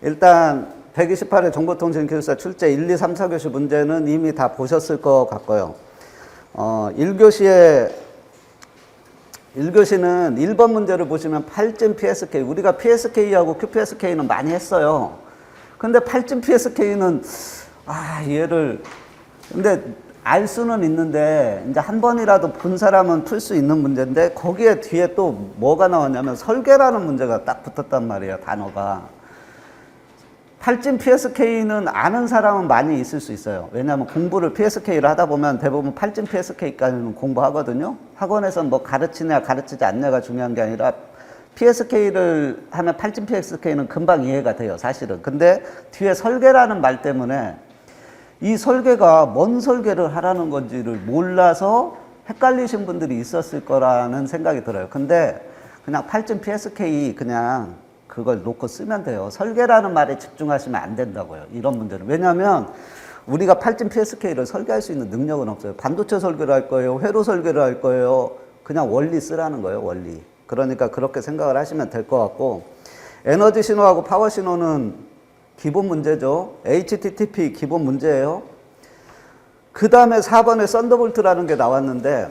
일단 128회 정보통신기술사 출제 1, 2, 3, 4교시 문제는 이미 다 보셨을 것 같고요. 1교시는 1번 문제를 보시면 팔진 PSK, 우리가 PSK하고 QPSK는 많이 했어요. 근데 팔진 PSK는 얘를 근데 알 수는 있는데 이제 한 번이라도 본 사람은 풀 수 있는 문제인데 거기에 뒤에 또 뭐가 나왔냐면 설계라는 문제가 딱 붙었단 말이에요, 단어가. 팔진 PSK는 아는 사람은 많이 있을 수 있어요. 왜냐하면 공부를 PSK를 하다 보면 대부분 팔진 PSK까지는 공부하거든요. 학원에서는 뭐 가르치냐 가르치지 않냐가 중요한 게 아니라 PSK를 하면 팔진 PSK는 금방 이해가 돼요, 사실은. 근데 뒤에 설계라는 말 때문에 이 설계가 뭔 설계를 하라는 건지를 몰라서 헷갈리신 분들이 있었을 거라는 생각이 들어요. 근데 그냥 팔진 PSK 그냥 그걸 놓고 쓰면 돼요. 설계라는 말에 집중하시면 안 된다고요, 이런 문제는. 왜냐하면 우리가 팔진 PSK를 설계할 수 있는 능력은 없어요. 반도체 설계를 할 거예요, 회로 설계를 할 거예요. 그냥 원리 쓰라는 거예요, 원리. 그러니까 그렇게 생각을 하시면 될 것 같고, 에너지 신호하고 파워 신호는 기본 문제죠. HTTP 기본 문제예요. 그 다음에 4번에 썬더볼트라는 게 나왔는데,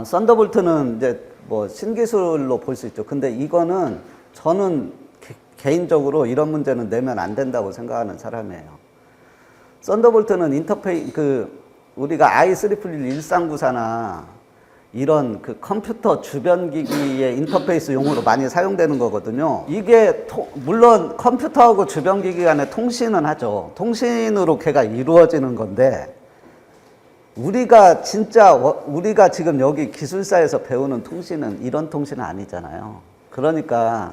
썬더볼트는 이제 뭐 신기술로 볼 수 있죠. 근데 이거는 저는 개인적으로 이런 문제는 내면 안 된다고 생각하는 사람이에요. 썬더볼트는 우리가 i381 이런 그 컴퓨터 주변 기기의 인터페이스 용어로 많이 사용되는 거거든요. 이게 물론 컴퓨터하고 주변 기기 간에 통신은 하죠. 통신으로 걔가 이루어지는 건데, 우리가 지금 여기 기술사에서 배우는 통신은 이런 통신은 아니잖아요. 그러니까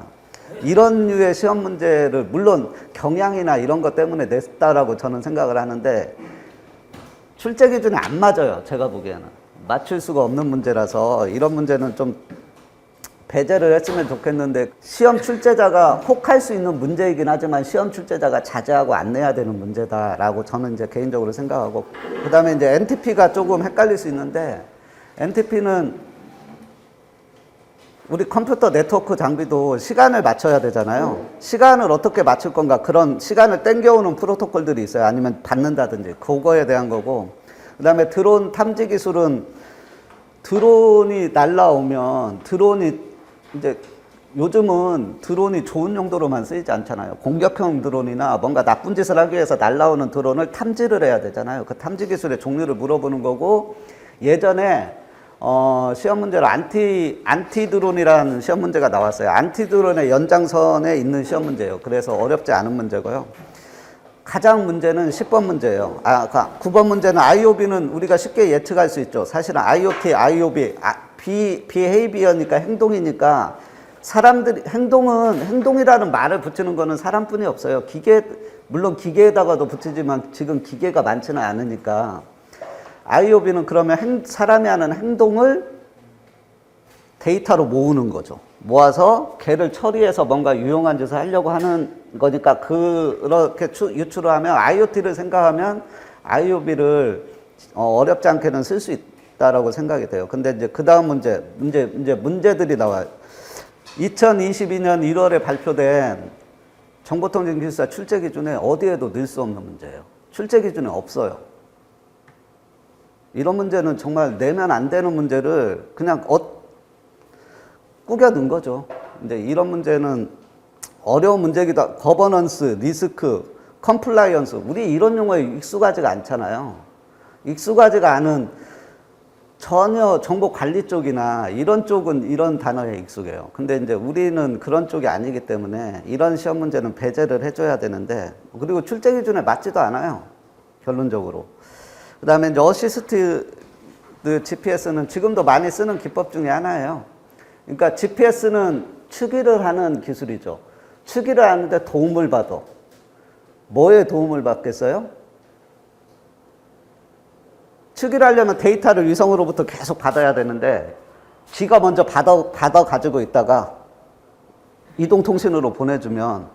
이런 류의 시험 문제를 물론 경향이나 이런 것 때문에 냈다라고 저는 생각을 하는데 출제 기준이 안 맞아요, 제가 보기에는. 맞출 수가 없는 문제라서 이런 문제는 좀 배제를 했으면 좋겠는데, 시험 출제자가 혹할 수 있는 문제이긴 하지만 시험 출제자가 자제하고 안 내야 되는 문제다라고 저는 이제 개인적으로 생각하고, 그 다음에 이제 NTP가 조금 헷갈릴 수 있는데, NTP는 우리 컴퓨터 네트워크 장비도 시간을 맞춰야 되잖아요. 시간을 어떻게 맞출 건가, 그런 시간을 땡겨오는 프로토콜들이 있어요. 아니면 받는다든지, 그거에 대한 거고. 그 다음에 드론 탐지 기술은 드론이 날라오면 이제 요즘은 드론이 좋은 용도로만 쓰이지 않잖아요. 공격형 드론이나 뭔가 나쁜 짓을 하기 위해서 날라오는 드론을 탐지를 해야 되잖아요. 그 탐지 기술의 종류를 물어보는 거고, 예전에 시험 문제로 안티 드론이라는 시험 문제가 나왔어요. 안티 드론의 연장선에 있는 시험 문제예요. 그래서 어렵지 않은 문제고요. 가장 문제는 10번 문제예요. 9번 문제는 IOB는 우리가 쉽게 예측할 수 있죠. 사실은 IoT, IOB, 비헤이비어니까 행동이니까, 사람들이 행동이라는 말을 붙이는 거는 사람뿐이 없어요. 물론 기계에다가도 붙이지만 지금 기계가 많지는 않으니까. IOB는 그러면 사람이 하는 행동을 데이터로 모으는 거죠. 모아서 걔를 처리해서 뭔가 유용한 짓을 하려고 하는 거니까, 그렇게 유추를 하면 IoT를 생각하면 IOB를 어렵지 않게는 쓸 수 있다라고 생각이 돼요. 근데 이제 그 다음 문제들이 나와요. 2022년 1월에 발표된 정보통신기술사 출제 기준에 어디에도 넣을 수 없는 문제예요. 출제 기준에 없어요. 이런 문제는 정말 내면 안 되는 문제를 그냥 꾸겨 넣은 거죠. 이제 이런 문제는 어려운 문제기도 하고, 거버넌스, 리스크, 컴플라이언스, 우리 이런 용어에 익숙하지가 않잖아요. 익숙하지가 않은, 전혀 정보 관리 쪽이나 이런 쪽은 이런 단어에 익숙해요. 근데 이제 우리는 그런 쪽이 아니기 때문에 이런 시험 문제는 배제를 해줘야 되는데, 그리고 출제 기준에 맞지도 않아요, 결론적으로. 그 다음에 이제 어시스트 GPS는 지금도 많이 쓰는 기법 중에 하나예요. 그러니까 GPS는 추기를 하는 기술이죠. 추기를 하는데 도움을 받아. 뭐에 도움을 받겠어요? 추기를 하려면 데이터를 위성으로부터 계속 받아야 되는데, 지가 먼저 받아 가지고 있다가 이동통신으로 보내주면,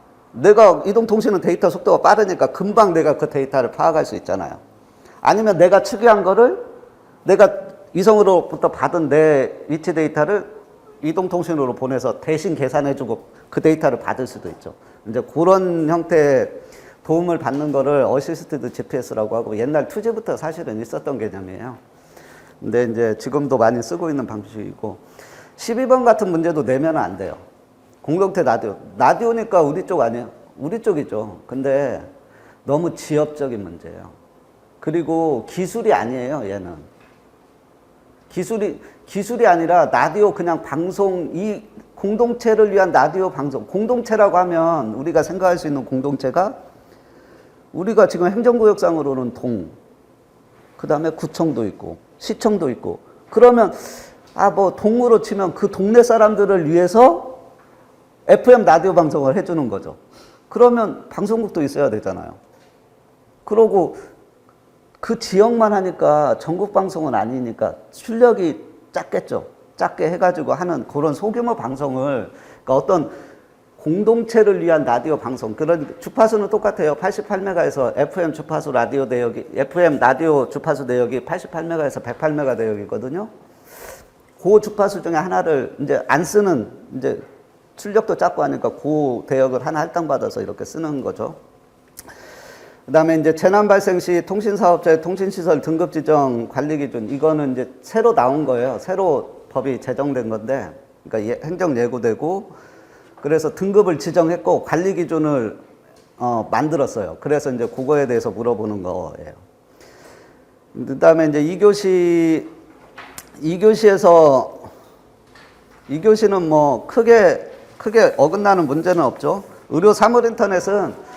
이동통신은 데이터 속도가 빠르니까 금방 내가 그 데이터를 파악할 수 있잖아요. 아니면 내가 추기한 거를, 내가 위성으로부터 받은 내 위치 데이터를 이동통신으로 보내서 대신 계산해주고 그 데이터를 받을 수도 있죠. 이제 그런 형태의 도움을 받는 거를 어시스티드 GPS라고 하고 옛날 2G부터 사실은 있었던 개념이에요. 근데 이제 지금도 많이 쓰고 있는 방식이고 12번 같은 문제도 내면 안 돼요. 공동체 라디오. 라디오니까 우리 쪽 아니에요? 우리 쪽이죠. 근데 너무 지엽적인 문제예요. 그리고 기술이 아니에요, 얘는. 기술이 아니라 라디오 그냥 방송, 이 공동체를 위한 라디오 방송. 공동체라고 하면 우리가 생각할 수 있는 공동체가 우리가 지금 행정구역상으로는 동, 그 다음에 구청도 있고, 시청도 있고. 그러면, 뭐, 동으로 치면 그 동네 사람들을 위해서 FM 라디오 방송을 해주는 거죠. 그러면 방송국도 있어야 되잖아요. 그러고 그 지역만 하니까 전국 방송은 아니니까 출력이 작겠죠. 작게 해가지고 하는 그런 소규모 방송을, 그러니까 어떤 공동체를 위한 라디오 방송, 그런 주파수는 똑같아요. 88메가에서 FM 주파수 라디오 대역이, FM 라디오 주파수 대역이 88메가에서 108메가 대역이거든요. 그 주파수 중에 하나를 이제 안 쓰는, 이제 출력도 작고 하니까 그 대역을 하나 할당받아서 이렇게 쓰는 거죠. 그 다음에 이제 재난 발생 시 통신사업자의 통신시설 등급 지정 관리 기준, 이거는 이제 새로 나온 거예요. 새로 법이 제정된 건데, 그러니까 행정 예고되고, 그래서 등급을 지정했고 관리 기준을 만들었어요. 그래서 이제 그거에 대해서 물어보는 거예요. 그 다음에 이제 2교시는 뭐 크게 어긋나는 문제는 없죠. 의료 사물 인터넷은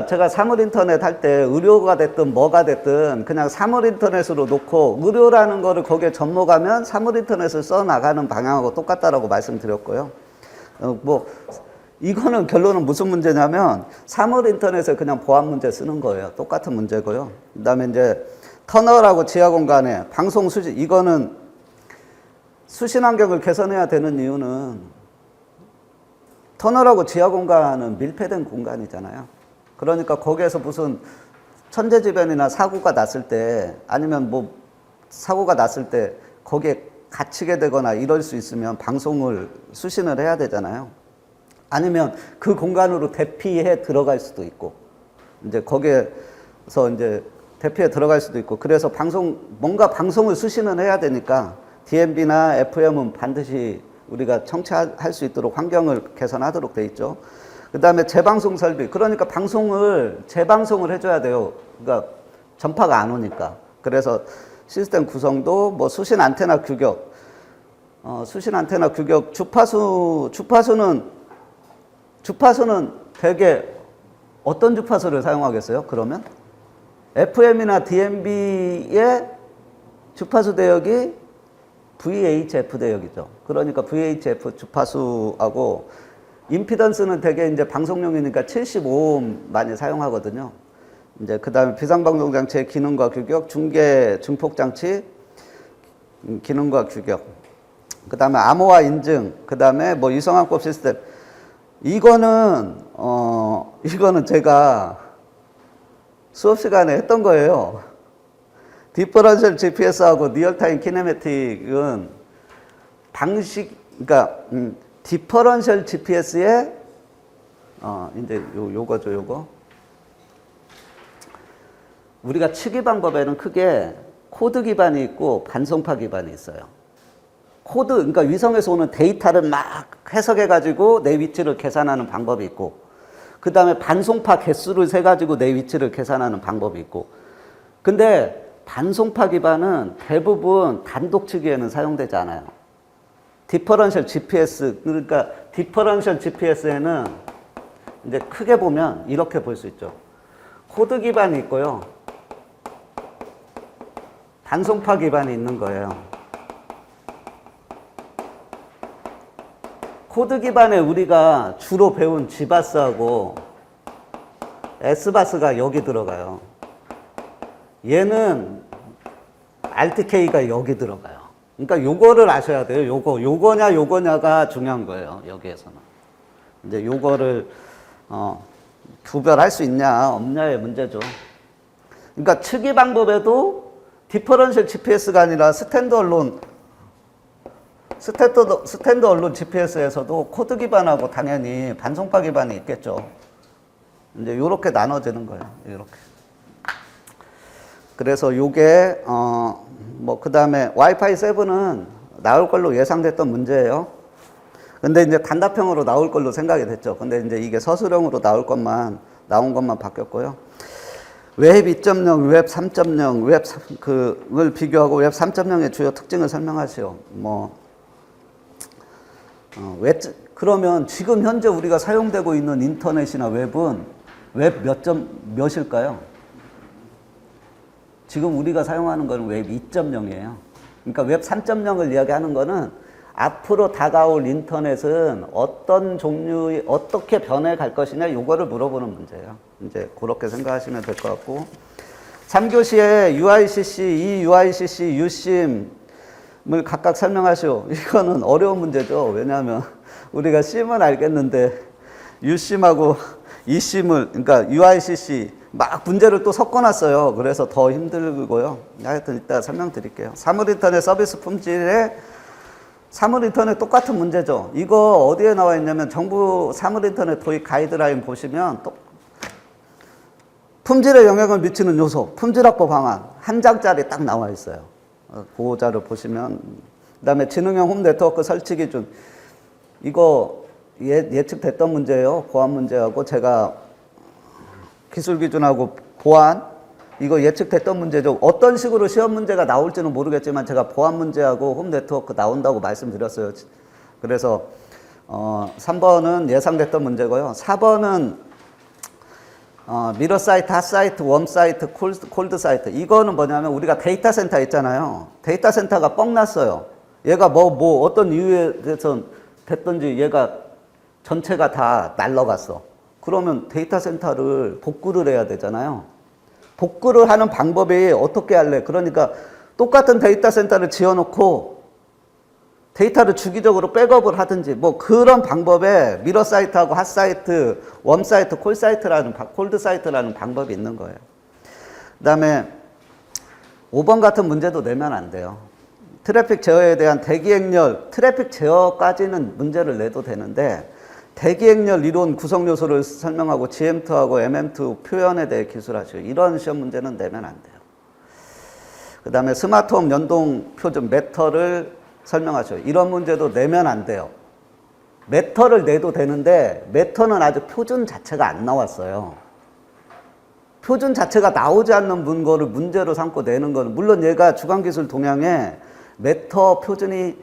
제가 사물 인터넷 할 때 의료가 됐든 뭐가 됐든 그냥 사물 인터넷으로 놓고 의료라는 거를 거기에 접목하면 사물 인터넷을 써 나가는 방향하고 똑같다라고 말씀드렸고요. 이거는 결론은 무슨 문제냐면 사물 인터넷에 그냥 보안 문제 쓰는 거예요. 똑같은 문제고요. 그 다음에 이제 터널하고 지하 공간에 방송 수신, 이거는 수신 환경을 개선해야 되는 이유는 터널하고 지하 공간은 밀폐된 공간이잖아요. 그러니까 거기에서 무슨 천재지변이나 사고가 났을 때, 아니면 뭐 사고가 났을 때 거기에 갇히게 되거나 이럴 수 있으면 방송을 수신을 해야 되잖아요. 아니면 그 공간으로 대피해 들어갈 수도 있고, 이제 거기에서 이제 대피해 들어갈 수도 있고, 그래서 뭔가 방송을 수신을 해야 되니까 DMB나 FM은 반드시 우리가 청취할 수 있도록 환경을 개선하도록 돼 있죠. 그 다음에 재방송 설비. 그러니까 재방송을 해줘야 돼요. 그러니까 전파가 안 오니까. 그래서 시스템 구성도 뭐 수신 안테나 규격, 주파수는 되게 어떤 주파수를 사용하겠어요? 그러면 FM이나 DMB의 주파수 대역이 VHF 대역이죠. 그러니까 VHF 주파수하고 임피던스는 되게 이제 방송용이니까 75옴 많이 사용하거든요. 이제 그 다음에 비상방송 장치의 기능과 규격, 중계 증폭 장치 기능과 규격, 그 다음에 암호화 인증, 그 다음에 뭐 위성항법 시스템. 이거는 제가 수업 시간에 했던 거예요. 디퍼런셜 GPS하고 리얼타임 키네매틱은 그러니까 디퍼런셜 GPS의 이제 요거죠, 요거. 우리가 치기 방법에는 크게 코드 기반이 있고 반송파 기반이 있어요. 그러니까 위성에서 오는 데이터를 막 해석해가지고 내 위치를 계산하는 방법이 있고, 그 다음에 반송파 개수를 세가지고 내 위치를 계산하는 방법이 있고, 근데 반송파 기반은 대부분 단독 치기에는 사용되지 않아요. 디퍼런셜 GPS, 그러니까 디퍼런셜 GPS에는 이제 크게 보면 이렇게 볼 수 있죠. 코드 기반이 있고요. 반송파 기반이 있는 거예요. 코드 기반에 우리가 주로 배운 G바스하고 S바스가 여기 들어가요. 얘는 RTK가 여기 들어가요. 그러니까 요거를 아셔야 돼요. 요거냐가 중요한 거예요. 여기에서는. 이제 요거를 구별할 수 있냐 없냐의 문제죠. 그러니까 측이 방법에도 디퍼런셜 GPS가 아니라 스탠드얼론 스탠드 언론 GPS에서도 코드 기반하고 당연히 반송파 기반이 있겠죠. 이제 요렇게 나눠지는 거예요. 요렇게. 그래서 요게, 그 다음에 와이파이 7은 나올 걸로 예상됐던 문제예요. 근데 이제 단답형으로 나올 걸로 생각이 됐죠. 근데 이제 이게 서술형으로 나온 것만 바뀌었고요. 웹 2.0, 웹 3.0, 웹을 비교하고 웹 3.0의 주요 특징을 설명하시오. 그러면 지금 현재 우리가 사용되고 있는 인터넷이나 웹은 웹 몇일까요? 지금 우리가 사용하는 거는 웹 2.0이에요. 그러니까 웹 3.0을 이야기하는 거는 앞으로 다가올 인터넷은 어떤 종류의, 어떻게 변해갈 것이냐, 요거를 물어보는 문제예요. 이제 그렇게 생각하시면 될 것 같고. 3교시에 UICC, EUICC, USIM을 각각 설명하시오. 이거는 어려운 문제죠. 왜냐하면 우리가 SIM은 알겠는데 USIM하고 eSIM을, 그러니까 UICC 막 문제를 또 섞어놨어요. 그래서 더 힘들고요. 하여튼 이따 설명드릴게요. 사물인터넷 서비스 품질에 사물인터넷 똑같은 문제죠. 이거 어디에 나와 있냐면 정부 사물인터넷 도입 가이드라인 보시면 또 품질에 영향을 미치는 요소, 품질확보 방안 한 장짜리 딱 나와 있어요. 그 자료 보시면. 그 다음에 지능형 홈 네트워크 설치 기준. 이거 예측됐던 문제예요. 보안 문제하고 제가 기술 기준하고 보안 이거 예측됐던 문제죠. 어떤 식으로 시험 문제가 나올지는 모르겠지만 제가 보안 문제하고 홈 네트워크 나온다고 말씀드렸어요. 그래서 3번은 예상됐던 문제고요. 4번은 미러 사이트, 핫 사이트, 웜 사이트, 콜드 사이트. 이거는 뭐냐면 우리가 데이터 센터 있잖아요. 데이터 센터가 뻥 났어요. 얘가 어떤 이유에 대해서 됐든지 얘가 전체가 다 날라갔어. 그러면 데이터 센터를 복구를 해야 되잖아요. 복구를 하는 방법이 어떻게 할래? 그러니까 똑같은 데이터 센터를 지어놓고 데이터를 주기적으로 백업을 하든지 그런 방법에 미러 사이트하고 핫 사이트, 웜 사이트, 콜드 사이트라는 방법이 있는 거예요. 그 다음에 5번 같은 문제도 내면 안 돼요. 트래픽 제어에 대한 대기행렬, 트래픽 제어까지는 문제를 내도 되는데 대기행렬 이론 구성 요소를 설명하고 GM2하고 MM2 표현에 대해 기술하시고 이런 시험 문제는 내면 안 돼요. 그 다음에 스마트홈 연동 표준 메터를 설명하시고 이런 문제도 내면 안 돼요. 메터를 내도 되는데 메터는 아직 표준 자체가 안 나왔어요. 표준 자체가 나오지 않는 거를 문제로 삼고 내는 거는 물론 얘가 주간기술 동향에 메터 표준이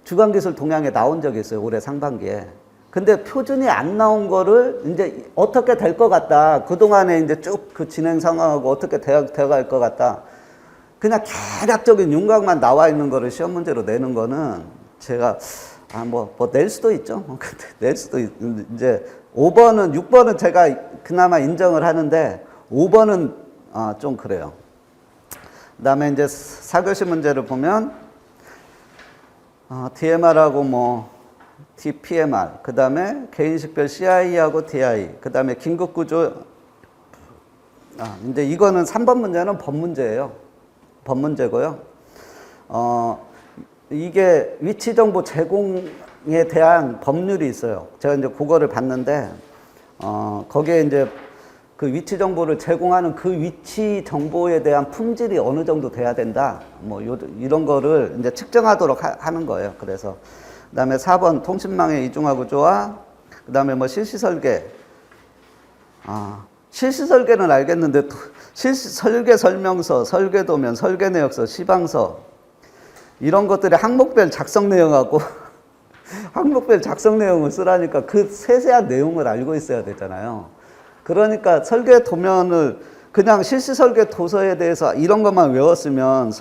주간기술 동향에 나온 적이 있어요. 올해 상반기에. 근데 표준이 안 나온 거를 이제 어떻게 될 것 같다. 그동안에 이제 쭉 그 진행 상황하고 어떻게 되어갈 것 같다. 그냥 대략적인 윤곽만 나와 있는 거를 시험 문제로 내는 거는 제가, 낼 수도 있죠. 낼 수도 이제 5번은, 6번은 제가 그나마 인정을 하는데 5번은 좀 그래요. 그 다음에 이제 4교시 문제를 보면, DMR하고 DPMR, 그 다음에 개인식별 CI하고 DI, 그 다음에 긴급구조, 이제 이거는 3번 문제는 법 문제예요. 법 문제고요. 이게 위치정보 제공에 대한 법률이 있어요. 제가 이제 그거를 봤는데, 거기에 이제 그 위치 정보를 제공하는 그 위치 정보에 대한 품질이 어느 정도 돼야 된다. 이런 거를 이제 측정하도록 하는 거예요. 그래서. 그 다음에 4번 통신망의 이중화 구조와 그 다음에 실시 설계. 실시 설계는 알겠는데 실시 설계 설명서, 설계 도면, 설계 내역서, 시방서 이런 것들이 항목별 작성 내용하고 항목별 작성 내용을 쓰라니까 그 세세한 내용을 알고 있어야 되잖아요. 그러니까 설계 도면을 그냥 실시 설계 도서에 대해서 이런 것만 외웠으면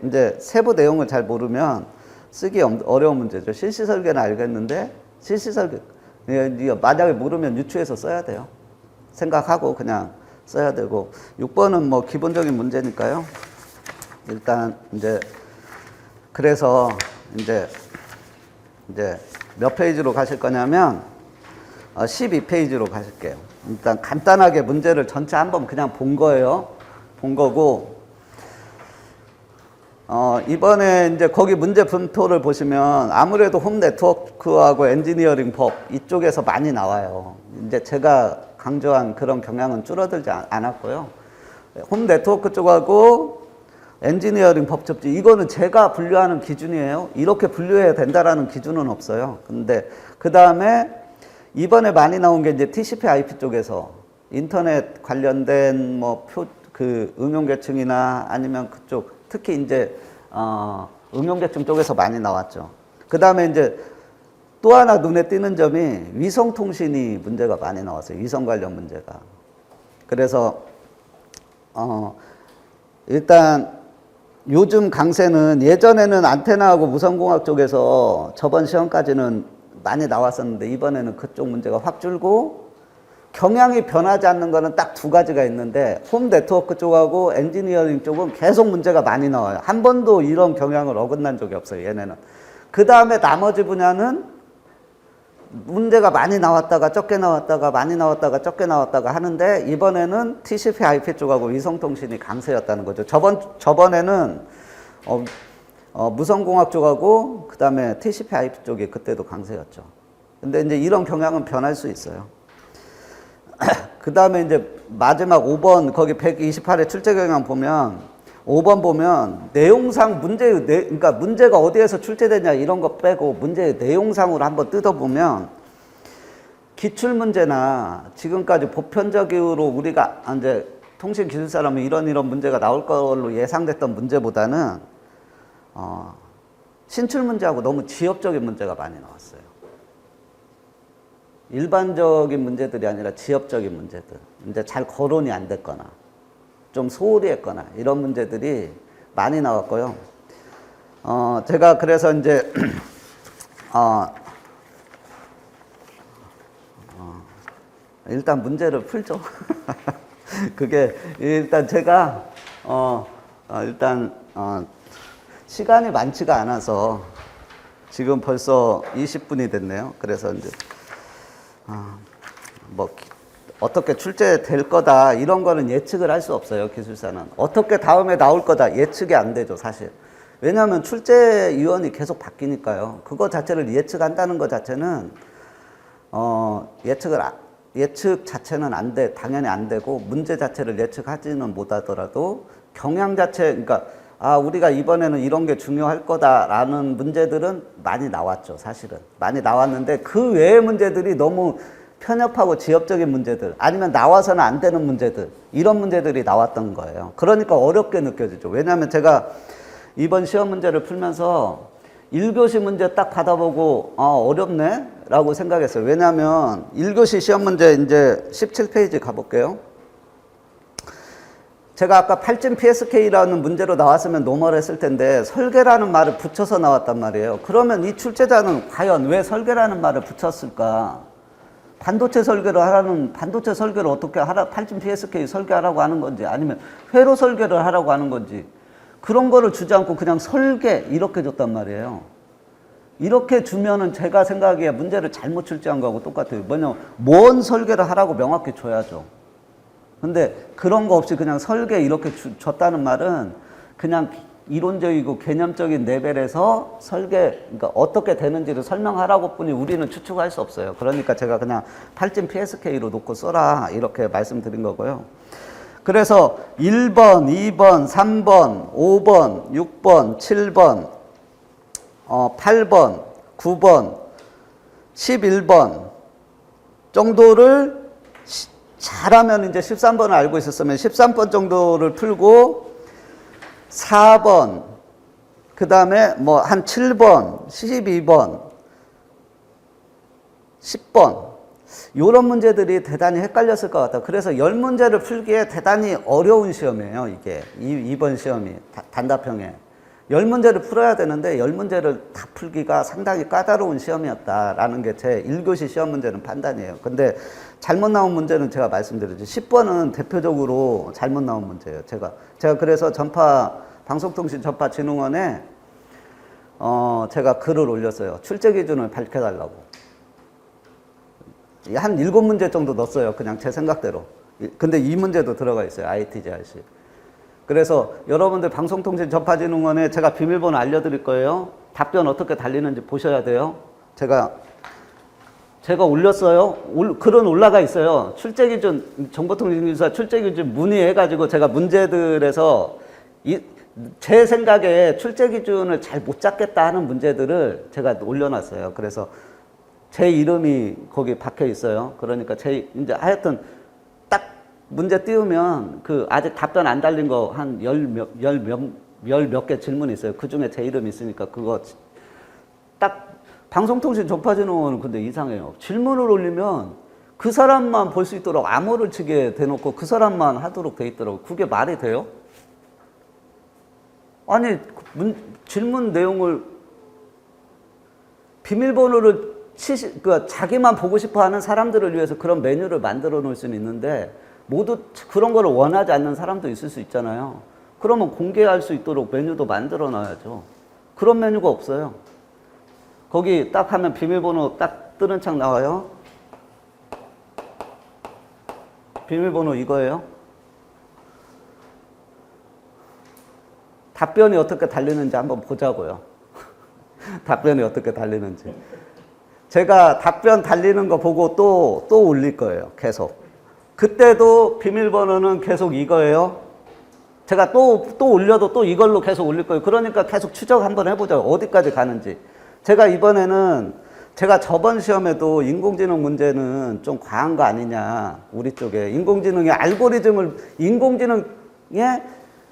이제 세부 내용을 잘 모르면 쓰기 어려운 문제죠. 실시 설계는 알겠는데 실시 설계 만약에 모르면 유추해서 써야 돼요. 생각하고 그냥 써야 되고 6번은 기본적인 문제니까요. 일단 이제 그래서 이제 몇 페이지로 가실 거냐면 12페이지로 가실게요. 일단 간단하게 문제를 전체 한번 그냥 본 거예요. 본 거고 이번에 이제 거기 문제 분토를 보시면 아무래도 홈 네트워크하고 엔지니어링 법 이쪽에서 많이 나와요. 이제 제가 강조한 그런 경향은 줄어들지 않았고요. 홈 네트워크 쪽하고 엔지니어링 법 접지, 이거는 제가 분류하는 기준이에요. 이렇게 분류해야 된다라는 기준은 없어요. 근데 그 다음에 이번에 많이 나온 게 이제 TCP/IP 쪽에서 인터넷 관련된 뭐 응용 계층이나 아니면 그쪽 특히 이제 응용 계층 쪽에서 많이 나왔죠. 그 다음에 이제 또 하나 눈에 띄는 점이 위성 통신이 문제가 많이 나왔어요. 위성 관련 문제가. 그래서 일단 요즘 강세는 예전에는 안테나하고 무선공학 쪽에서 저번 시험까지는 많이 나왔었는데 이번에는 그쪽 문제가 확 줄고 경향이 변하지 않는 거는 딱 두 가지가 있는데 홈 네트워크 쪽하고 엔지니어링 쪽은 계속 문제가 많이 나와요. 한 번도 이런 경향을 어긋난 적이 없어요, 얘네는. 그 다음에 나머지 분야는 문제가 많이 나왔다가 적게 나왔다가 많이 나왔다가 적게 나왔다가 하는데 이번에는 TCP/IP 쪽하고 위성통신이 강세였다는 거죠. 저번에는 무선공학 쪽하고 그 다음에 TCP/IP 쪽이 그때도 강세였죠. 근데 이제 이런 경향은 변할 수 있어요. 그 다음에 이제 마지막 5번 거기 128회 출제 경향 보면 5번 보면 내용상 그러니까 문제가 어디에서 출제되냐 이런 거 빼고 문제의 내용상으로 한번 뜯어보면 기출 문제나 지금까지 보편적으로 우리가 이제 통신기술사라면 이런 문제가 나올 걸로 예상됐던 문제보다는 신출 문제하고 너무 지엽적인 문제가 많이 나왔어요. 일반적인 문제들이 아니라 지엽적인 문제들. 이제 잘 거론이 안 됐거나 좀 소홀히 했거나 이런 문제들이 많이 나왔고요. 제가 그래서 이제 일단 문제를 풀죠. 그게 일단 제가 시간이 많지가 않아서 지금 벌써 20분이 됐네요. 그래서 이제 뭐 어떻게 출제될 거다 이런 거는 예측을 할 수 없어요. 기술사는 어떻게 다음에 나올 거다 예측이 안 되죠, 사실. 왜냐하면 출제위원이 계속 바뀌니까요. 그거 자체를 예측한다는 것 자체는 예측 자체는 당연히 안 되고 문제 자체를 예측하지는 못하더라도 경향 자체, 그러니까 우리가 이번에는 이런 게 중요할 거다라는 문제들은 많이 나왔죠, 사실은. 많이 나왔는데 그 외의 문제들이 너무 편협하고 지엽적인 문제들, 아니면 나와서는 안 되는 문제들, 이런 문제들이 나왔던 거예요. 그러니까 어렵게 느껴지죠. 왜냐하면 제가 이번 시험 문제를 풀면서 1교시 문제 딱 받아보고 어렵네? 라고 생각했어요. 왜냐하면 1교시 시험 문제 이제 17페이지 가볼게요. 제가 아까 8진 PSK라는 문제로 나왔으면 노멀 했을 텐데 설계라는 말을 붙여서 나왔단 말이에요. 그러면 이 출제자는 과연 왜 설계라는 말을 붙였을까? 반도체 설계를 어떻게 하라, 8진 PSK 설계하라고 하는 건지 아니면 회로 설계를 하라고 하는 건지 그런 거를 주지 않고 그냥 설계 이렇게 줬단 말이에요. 이렇게 주면은 제가 생각하기에 문제를 잘못 출제한 거하고 똑같아요. 뭐냐면 뭔 설계를 하라고 명확히 줘야죠. 근데 그런 거 없이 그냥 설계 이렇게 줬다는 말은 그냥 이론적이고 개념적인 레벨에서 설계, 그러니까 어떻게 되는지를 설명하라고 뿐이 우리는 추측할 수 없어요. 그러니까 제가 그냥 8진 PSK로 놓고 써라 이렇게 말씀드린 거고요. 그래서 1번, 2번, 3번, 5번, 6번, 7번, 8번, 9번, 11번 정도를 잘하면 이제 13번을 알고 있었으면 13번 정도를 풀고 4번, 그 다음에 뭐 한 7번, 12번, 10번 이런 문제들이 대단히 헷갈렸을 것 같아요. 그래서 10문제를 풀기에 대단히 어려운 시험이에요. 이게 이번 시험이 단답형에 10문제를 풀어야 되는데 10문제를 다 풀기가 상당히 까다로운 시험이었다라는 게 제 1교시 시험 문제는 판단이에요. 근데 잘못 나온 문제는 제가 말씀드렸죠. 10번은 대표적으로 잘못 나온 문제예요. 제가 그래서 방송통신전파진흥원에 제가 글을 올렸어요. 출제 기준을 밝혀달라고. 한 7문제 정도 넣었어요. 그냥 제 생각대로. 근데 이 문제도 들어가 있어요. ITGRC. 그래서 여러분들 방송통신전파진흥원에 제가 비밀번호 알려드릴 거예요. 답변 어떻게 달리는지 보셔야 돼요. 제가 올렸어요. 글은 올라가 있어요. 출제기준, 정보통신기술사 출제기준 문의해가지고 제가 문제들에서 제 생각에 출제기준을 잘 못 잡겠다 하는 문제들을 제가 올려놨어요. 그래서 제 이름이 거기 박혀 있어요. 그러니까 이제 하여튼 딱 문제 띄우면 아직 답변 안 달린 거 한 열 몇 개 질문이 있어요. 그 중에 제 이름이 있으니까 그거 딱 방송통신 전파진흥원은 근데 이상해요. 질문을 올리면 그 사람만 볼 수 있도록 암호를 치게 대놓고 그 사람만 하도록 돼 있더라고요. 그게 말이 돼요? 아니, 질문 내용을 비밀번호를 자기만 보고 싶어 하는 사람들을 위해서 그런 메뉴를 만들어 놓을 수는 있는데 모두 그런 걸 원하지 않는 사람도 있을 수 있잖아요. 그러면 공개할 수 있도록 메뉴도 만들어 놔야죠. 그런 메뉴가 없어요. 거기 딱 하면 비밀번호 딱 뜨는 창 나와요. 비밀번호 이거예요. 답변이 어떻게 달리는지 한번 보자고요. 답변이 어떻게 달리는지. 제가 답변 달리는 거 보고 또 올릴 거예요. 계속. 그때도 비밀번호는 계속 이거예요. 제가 또 올려도 또 이걸로 계속 올릴 거예요. 그러니까 계속 추적 한번 해보죠. 어디까지 가는지. 제가 이번에는 제가 저번 시험에도 인공지능 문제는 좀 과한 거 아니냐. 우리 쪽에. 인공지능의 인공지능에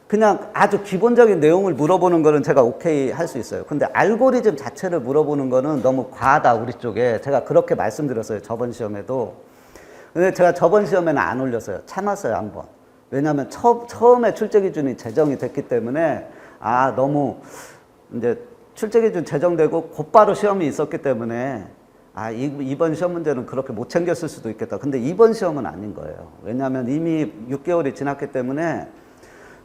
그냥 아주 기본적인 내용을 물어보는 거는 제가 오케이 할 수 있어요. 근데 알고리즘 자체를 물어보는 거는 너무 과하다, 우리 쪽에. 제가 그렇게 말씀드렸어요. 저번 시험에도. 근데 제가 저번 시험에는 안 올렸어요. 참았어요, 한번. 왜냐하면 처음에 출제기준이 제정이 됐기 때문에 너무 이제 출제기준 제정되고 곧바로 시험이 있었기 때문에 이번 시험 문제는 그렇게 못 챙겼을 수도 있겠다. 근데 이번 시험은 아닌 거예요. 왜냐하면 이미 6개월이 지났기 때문에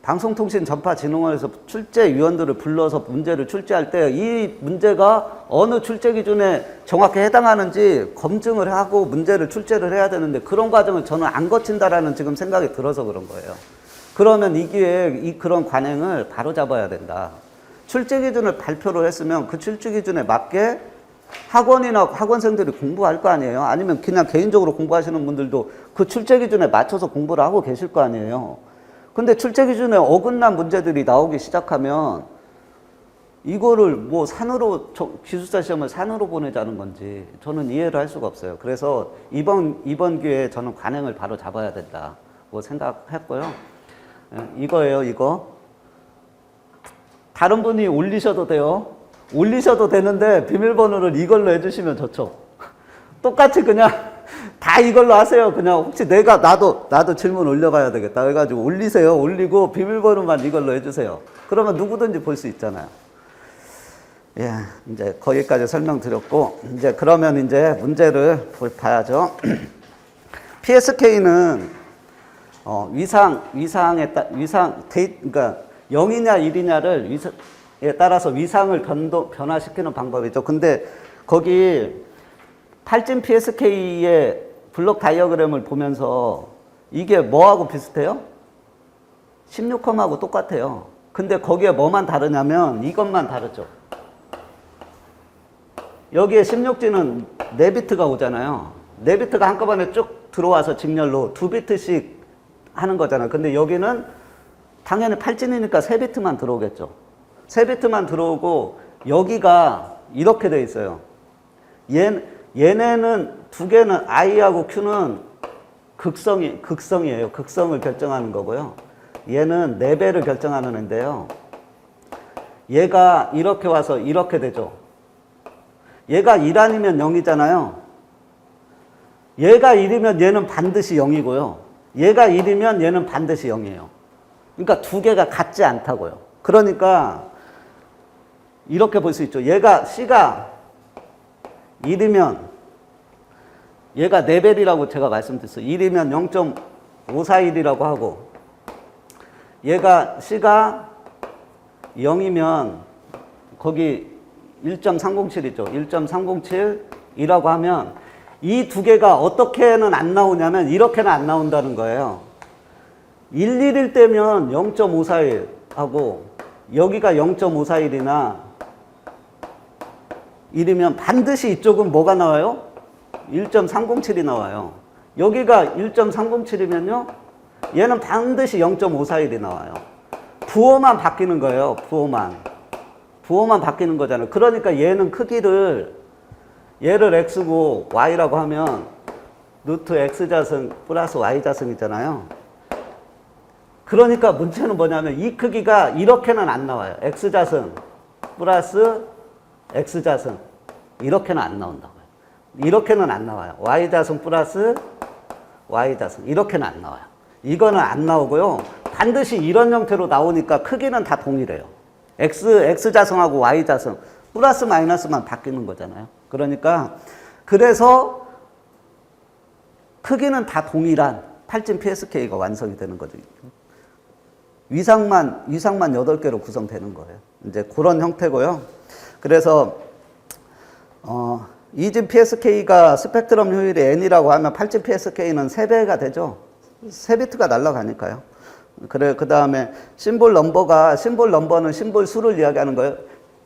방송통신전파진흥원에서 출제위원들을 불러서 문제를 출제할 때 이 문제가 어느 출제기준에 정확히 해당하는지 검증을 하고 문제를 출제를 해야 되는데 그런 과정을 저는 안 거친다라는 지금 생각이 들어서 그런 거예요. 그러면 이 기회에 그런 관행을 바로잡아야 된다. 출제기준을 발표를 했으면 그 출제기준에 맞게 학원이나 학원생들이 공부할 거 아니에요. 아니면 그냥 개인적으로 공부하시는 분들도 그 출제기준에 맞춰서 공부를 하고 계실 거 아니에요. 근데 출제기준에 어긋난 문제들이 나오기 시작하면 이거를 뭐 기술사 시험을 산으로 보내자는 건지 저는 이해를 할 수가 없어요. 그래서 이번 기회에 저는 관행을 바로 잡아야 된다고 생각했고요. 이거예요, 이거. 다른 분이 올리셔도 돼요. 올리셔도 되는데 비밀번호를 이걸로 해주시면 좋죠. 똑같이 그냥 다 이걸로 하세요. 그냥 혹시 나도 질문 올려봐야 되겠다 해가지고 올리세요. 올리고 비밀번호만 이걸로 해주세요. 그러면 누구든지 볼 수 있잖아요. 예, 이제 거기까지 설명드렸고, 이제 그러면 이제 문제를 봐야죠. PSK는 그러니까 0이냐 1이냐를 위상에 따라서 위상을 변화시키는 방법이죠. 근데 거기 탈진 PSK의 블록 다이어그램을 보면서 이게 뭐하고 비슷해요? 16컴하고 똑같아요. 근데 거기에 뭐만 다르냐면 이것만 다르죠. 여기에 16G는 4비트가 오잖아요. 4비트가 한꺼번에 쭉 들어와서 직렬로 2비트씩 하는 거잖아요. 근데 여기는 당연히 8진이니까 3비트만 들어오겠죠. 3비트만 들어오고 여기가 이렇게 돼 있어요. 얘네는 두 개는 I하고 Q는 극성이에요. 극성을 결정하는 거고요. 얘는 4배를 결정하는 애인데요. 얘가 이렇게 와서 이렇게 되죠. 얘가 1 아니면 0이잖아요. 얘가 1이면 얘는 반드시 0이고요. 얘가 1이면 얘는 반드시 0이에요. 그러니까 두 개가 같지 않다고요. 그러니까 이렇게 볼 수 있죠. C가 1이면 얘가 4배이라고 제가 말씀드렸어요. 1이면 0.541이라고 하고 C가 0이면 거기 1.307이죠. 1.307이라고 하면 이 두 개가 어떻게는 안 나오냐면 이렇게는 안 나온다는 거예요. 11일 때면 0.541 하고 여기가 0.541이나 1이면 반드시 이쪽은 뭐가 나와요? 1.307이 나와요. 여기가 1.307이면요. 얘는 반드시 0.541이 나와요. 부호만 바뀌는 거예요. 부호만 바뀌는 거잖아요. 그러니까 얘는 크기를 얘를 x고 y라고 하면 루트 x자승 플러스 y자승이잖아요. 그러니까 문제는 뭐냐면 이 크기가 이렇게는 안 나와요. x자승 플러스 x자승 이렇게는 안 나온다고요. 이렇게는 안 나와요. y자승 플러스 y자승 이렇게는 안 나와요. 이거는 안 나오고요. 반드시 이런 형태로 나오니까 크기는 다 동일해요. x자승하고 y자승 플러스 마이너스만 바뀌는 거잖아요. 그러니까 그래서 크기는 다 동일한 팔진 PSK가 완성이 되는 거죠. 위상만 8개로 구성되는 거예요. 이제 그런 형태고요. 그래서 이진 PSK가 스펙트럼 효율이 n이라고 하면 팔진 PSK는 3배가 되죠. 3비트가 날아가니까요. 그래, 그 다음에 심볼 넘버는 심볼 수를 이야기하는 거예요.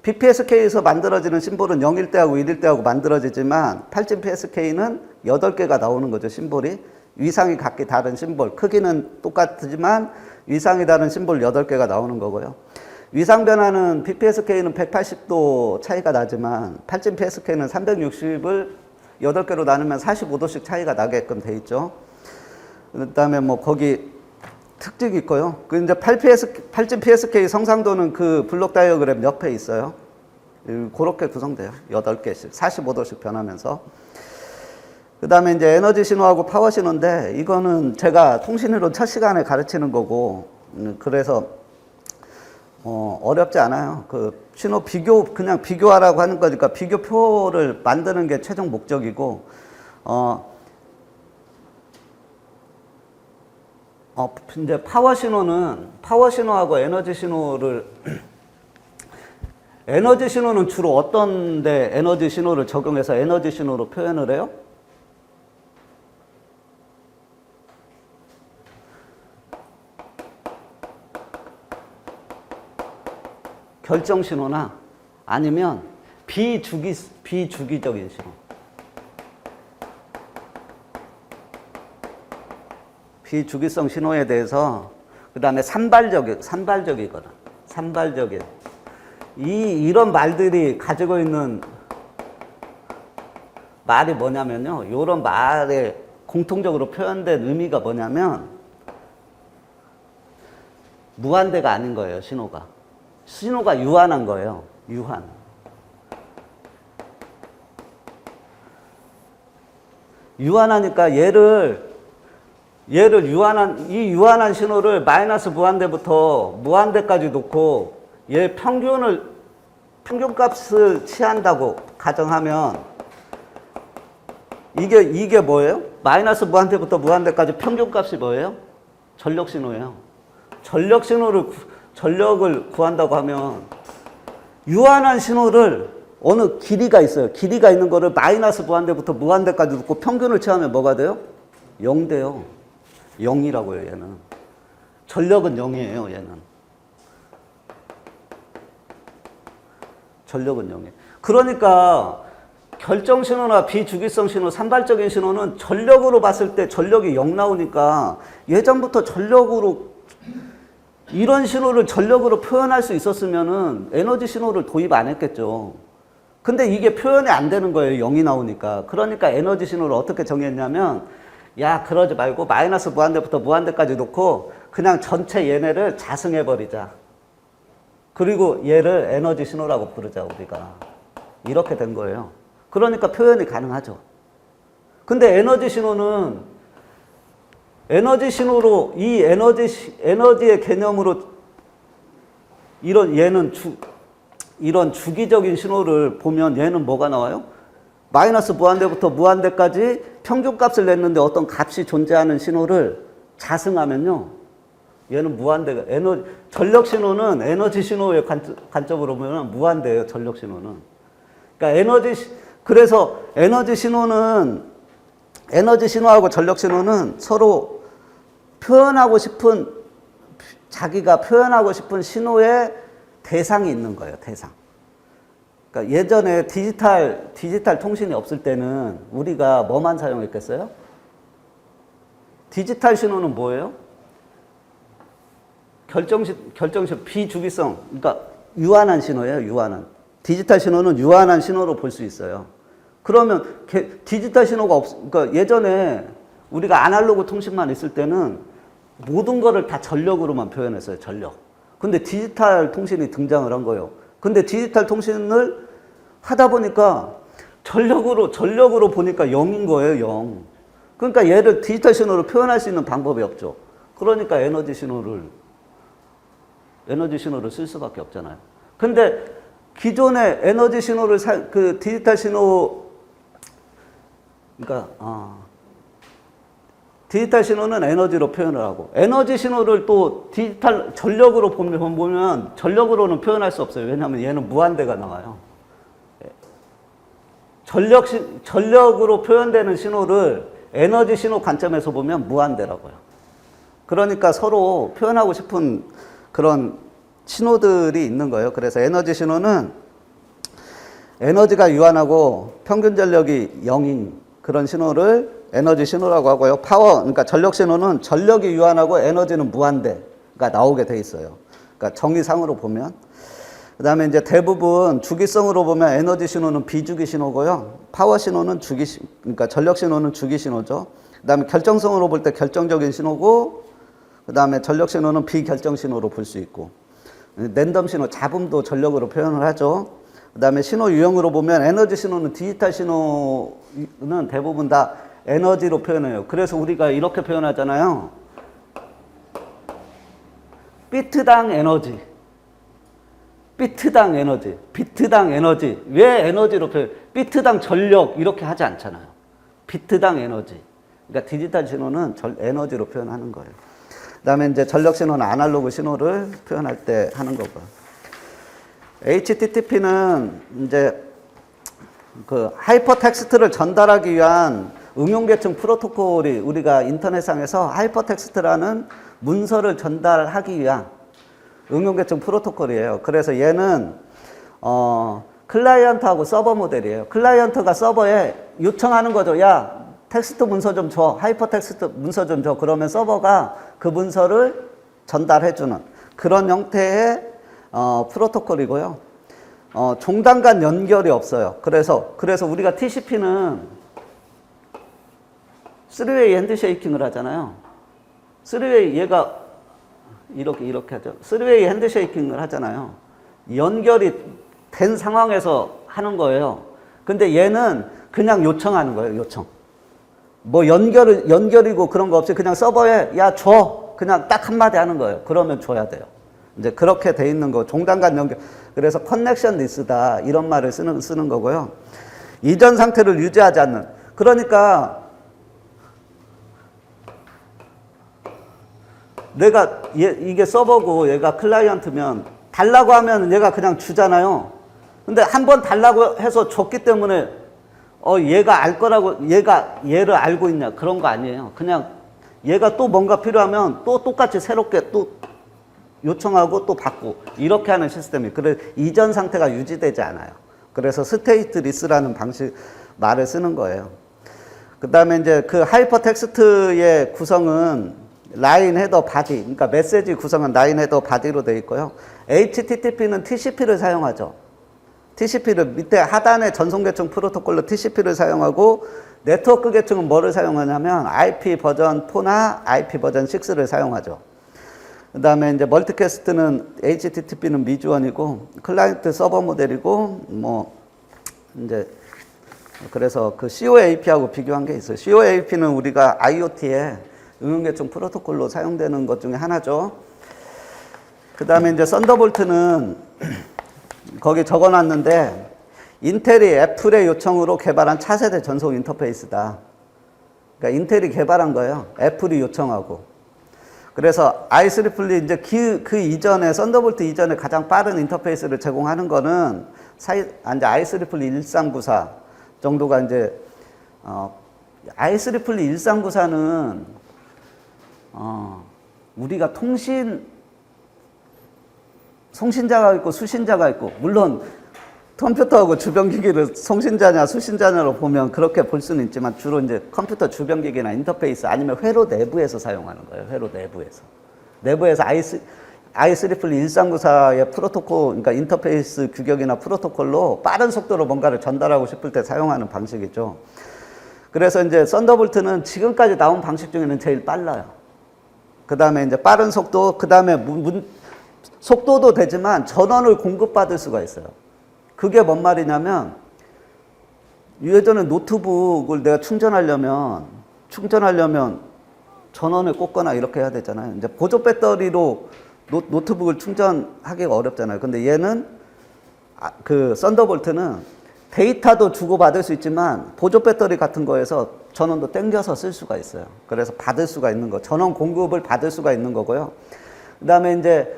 BPSK에서 만들어지는 심볼은 0일 때하고 1일 때하고 만들어지지만 팔진 PSK는 8개가 나오는 거죠, 심볼이. 위상이 각기 다른 심볼, 크기는 똑같지만 위상이 다른 심볼 8개가 나오는 거고요. 위상 변화는 BPSK는 180도 차이가 나지만 팔진 PSK는 360을 8개로 나누면 45도씩 차이가 나게끔 돼 있죠. 그 다음에 뭐 거기 특징이 있고요. 그 이제 팔진 PSK 성상도는 그 블록 다이어그램 옆에 있어요. 그렇게 구성돼요. 8개씩 45도씩 변하면서. 그 다음에 이제 에너지 신호하고 파워 신호인데 이거는 제가 통신이론 첫 시간에 가르치는 거고 그래서 어렵지 않아요. 그 신호 그냥 비교하라고 하는 거니까 비교표를 만드는 게 최종 목적이고 이제 파워 신호하고 에너지 신호를 에너지 신호는 주로 어떤 데 에너지 신호를 적용해서 에너지 신호로 표현을 해요? 결정 신호나 아니면 비주기적인 신호. 비주기성 신호에 대해서 그다음에 산발적이거나 산발적인 이런 말들이 가지고 있는 말이 뭐냐면요. 이런 말에 공통적으로 표현된 의미가 뭐냐면 무한대가 아닌 거예요. 신호가 유한한 거예요. 유한하니까 얘를 유한한 신호를 마이너스 무한대부터 무한대까지 놓고 얘 평균값을 취한다고 가정하면 이게 뭐예요? 마이너스 무한대부터 무한대까지 평균값이 뭐예요? 전력 신호예요. 전력을 구한다고 하면 유한한 신호를 어느 길이가 있어요. 길이가 있는 거를 마이너스 무한대부터 무한대까지 놓고 평균을 취하면 뭐가 돼요? 0 돼요. 0이라고요, 얘는. 전력은 0이에요, 얘는. 전력은 0이에요. 그러니까 결정 신호나 비주기성 신호, 산발적인 신호는 전력으로 봤을 때 전력이 0 나오니까 예전부터 이런 신호를 전력으로 표현할 수 있었으면은 에너지 신호를 도입 안 했겠죠. 근데 이게 표현이 안 되는 거예요. 0이 나오니까. 그러니까 에너지 신호를 어떻게 정했냐면 야, 그러지 말고 마이너스 무한대부터 무한대까지 놓고 그냥 전체 얘네를 자승해버리자. 그리고 얘를 에너지 신호라고 부르자, 우리가. 이렇게 된 거예요. 그러니까 표현이 가능하죠. 근데 에너지 신호로 이 에너지의 개념으로 이런 주기적인 신호를 보면 얘는 뭐가 나와요? 마이너스 무한대부터 무한대까지 평균값을 냈는데 어떤 값이 존재하는 신호를 자승하면요. 얘는 무한대가, 전력 신호는 에너지 신호의 관점으로 보면 무한대예요, 전력 신호는. 그러니까 그래서 에너지 신호하고 전력 신호는 서로 표현하고 싶은, 자기가 표현하고 싶은 신호의 대상이 있는 거예요, 대상. 그러니까 예전에 디지털 통신이 없을 때는 우리가 뭐만 사용했겠어요? 디지털 신호는 뭐예요? 결정식 비주기성, 그러니까 유한한 신호예요, 유한한. 디지털 신호는 유한한 신호로 볼 수 있어요. 그러면 디지털 신호가 그러니까 예전에 우리가 아날로그 통신만 있을 때는 모든 거를 다 전력으로만 표현했어요, 전력. 근데 디지털 통신이 등장을 한 거예요. 근데 디지털 통신을 하다 보니까 전력으로 보니까 0인 거예요, 0. 그러니까 얘를 디지털 신호로 표현할 수 있는 방법이 없죠. 그러니까 에너지 신호를 쓸 수밖에 없잖아요. 근데 기존의 에너지 신호를 그 디지털 신호, 그러니까 디지털 신호는 에너지로 표현을 하고, 에너지 신호를 또 디지털 전력으로 보면 전력으로는 표현할 수 없어요. 왜냐하면 얘는 무한대가 나와요. 전력으로 표현되는 신호를 에너지 신호 관점에서 보면 무한대라고요. 그러니까 서로 표현하고 싶은 그런 신호들이 있는 거예요. 그래서 에너지 신호는 에너지가 유한하고 평균 전력이 0인 그런 신호를 에너지 신호라고 하고요. 그러니까 전력 신호는 전력이 유한하고 에너지는 무한대가 나오게 돼 있어요. 그러니까 정의상으로 보면. 그 다음에 이제 대부분 주기성으로 보면 에너지 신호는 비주기 신호고요. 파워 신호는 그러니까 전력 신호는 주기 신호죠. 그 다음에 결정성으로 볼 때 결정적인 신호고, 그 다음에 전력 신호는 비결정 신호로 볼 수 있고, 랜덤 신호, 잡음도 전력으로 표현을 하죠. 그 다음에 신호 유형으로 보면 에너지 신호는 디지털 신호는 대부분 다 에너지로 표현해요. 그래서 우리가 이렇게 표현하잖아요. 비트당 에너지. 비트당 에너지. 왜 에너지로 비트당 전력 이렇게 하지 않잖아요. 비트당 에너지. 그러니까 디지털 신호는 에너지로 표현하는 거예요. 그 다음에 이제 전력 신호는 아날로그 신호를 표현할 때 하는 거고요. HTTP는 이제 그 하이퍼텍스트를 전달하기 위한 응용계층 프로토콜이 우리가 인터넷상에서 하이퍼텍스트라는 문서를 전달하기 위한 응용계층 프로토콜이에요. 그래서 얘는 클라이언트하고 서버 모델이에요. 클라이언트가 서버에 요청하는 거죠. 야, 텍스트 문서 좀 줘. 하이퍼텍스트 문서 좀 줘. 그러면 서버가 그 문서를 전달해주는 그런 형태의 프로토콜이고요. 종단 간 연결이 없어요. 그래서 우리가 TCP는 3웨이 핸드쉐이킹을 하잖아요. 3웨이 얘가 이렇게 하죠. 3웨이 핸드쉐이킹을 하잖아요. 연결이 된 상황에서 하는 거예요. 근데 얘는 그냥 요청하는 거예요, 요청. 뭐 연결이고 그런 거 없이 그냥 서버에 야, 줘. 그냥 딱 한마디 하는 거예요. 그러면 줘야 돼요. 이제 그렇게 돼 있는 거, 종단 간 연결. 그래서 커넥션 리스다. 이런 말을 쓰는 거고요. 이전 상태를 유지하지 않는. 그러니까 이게 서버고 얘가 클라이언트면 달라고 하면 얘가 그냥 주잖아요. 근데 한 번 달라고 해서 줬기 때문에 얘가 알 거라고 얘가 얘를 알고 있냐 그런 거 아니에요. 그냥 얘가 또 뭔가 필요하면 또 똑같이 새롭게 또 요청하고 또 받고 이렇게 하는 시스템이. 그래서 이전 상태가 유지되지 않아요. 그래서 스테이트 리스라는 말을 쓰는 거예요. 그 다음에 이제 그 하이퍼텍스트의 구성은 라인 헤더 바디, 그러니까 메시지 구성은 라인 헤더 바디로 되어 있고요. HTTP는 TCP를 사용하죠. TCP를 밑에 하단에 전송계층 프로토콜로 TCP를 사용하고, 네트워크 계층은 뭐를 사용하냐면 IP 버전 4나 IP 버전 6를 사용하죠. 그 다음에 이제 멀티캐스트는 HTTP는 미주원이고, 클라이언트 서버 모델이고, 뭐 이제 그래서 그 COAP하고 비교한 게 있어요. COAP는 우리가 IoT에 응용계층 프로토콜로 사용되는 것 중에 하나죠. 그 다음에 이제 썬더볼트는 거기 적어놨는데, 인텔이 애플의 요청으로 개발한 차세대 전송 인터페이스다. 그러니까 인텔이 개발한 거예요. 애플이 요청하고. 그래서 i3플리 이제 그 이전에 썬더볼트 이전에 가장 빠른 인터페이스를 제공하는 거는 이제 i3플리 1394 정도가 이제 i3플리 1394는 우리가 송신자가 있고 수신자가 있고, 물론 컴퓨터하고 주변기기를 송신자냐 수신자냐로 보면 그렇게 볼 수는 있지만 주로 이제 컴퓨터 주변기기나 인터페이스 아니면 회로 내부에서 사용하는 거예요. 회로 내부에서. 내부에서 i3 1394의 프로토콜, 그러니까 인터페이스 규격이나 프로토콜로 빠른 속도로 뭔가를 전달하고 싶을 때 사용하는 방식이죠. 그래서 이제 썬더볼트는 지금까지 나온 방식 중에는 제일 빨라요. 그 다음에 이제 빠른 속도, 그 다음에 속도도 되지만 전원을 공급받을 수가 있어요. 그게 뭔 말이냐면, 예전에 노트북을 내가 충전하려면 전원을 꽂거나 이렇게 해야 되잖아요. 이제 보조 배터리로 노트북을 충전하기가 어렵잖아요. 근데 얘는, 그 썬더볼트는 데이터도 주고받을 수 있지만 보조 배터리 같은 거에서 전원도 땡겨서 쓸 수가 있어요. 그래서 받을 수가 있는 거, 전원 공급을 받을 수가 있는 거고요. 그 다음에 이제,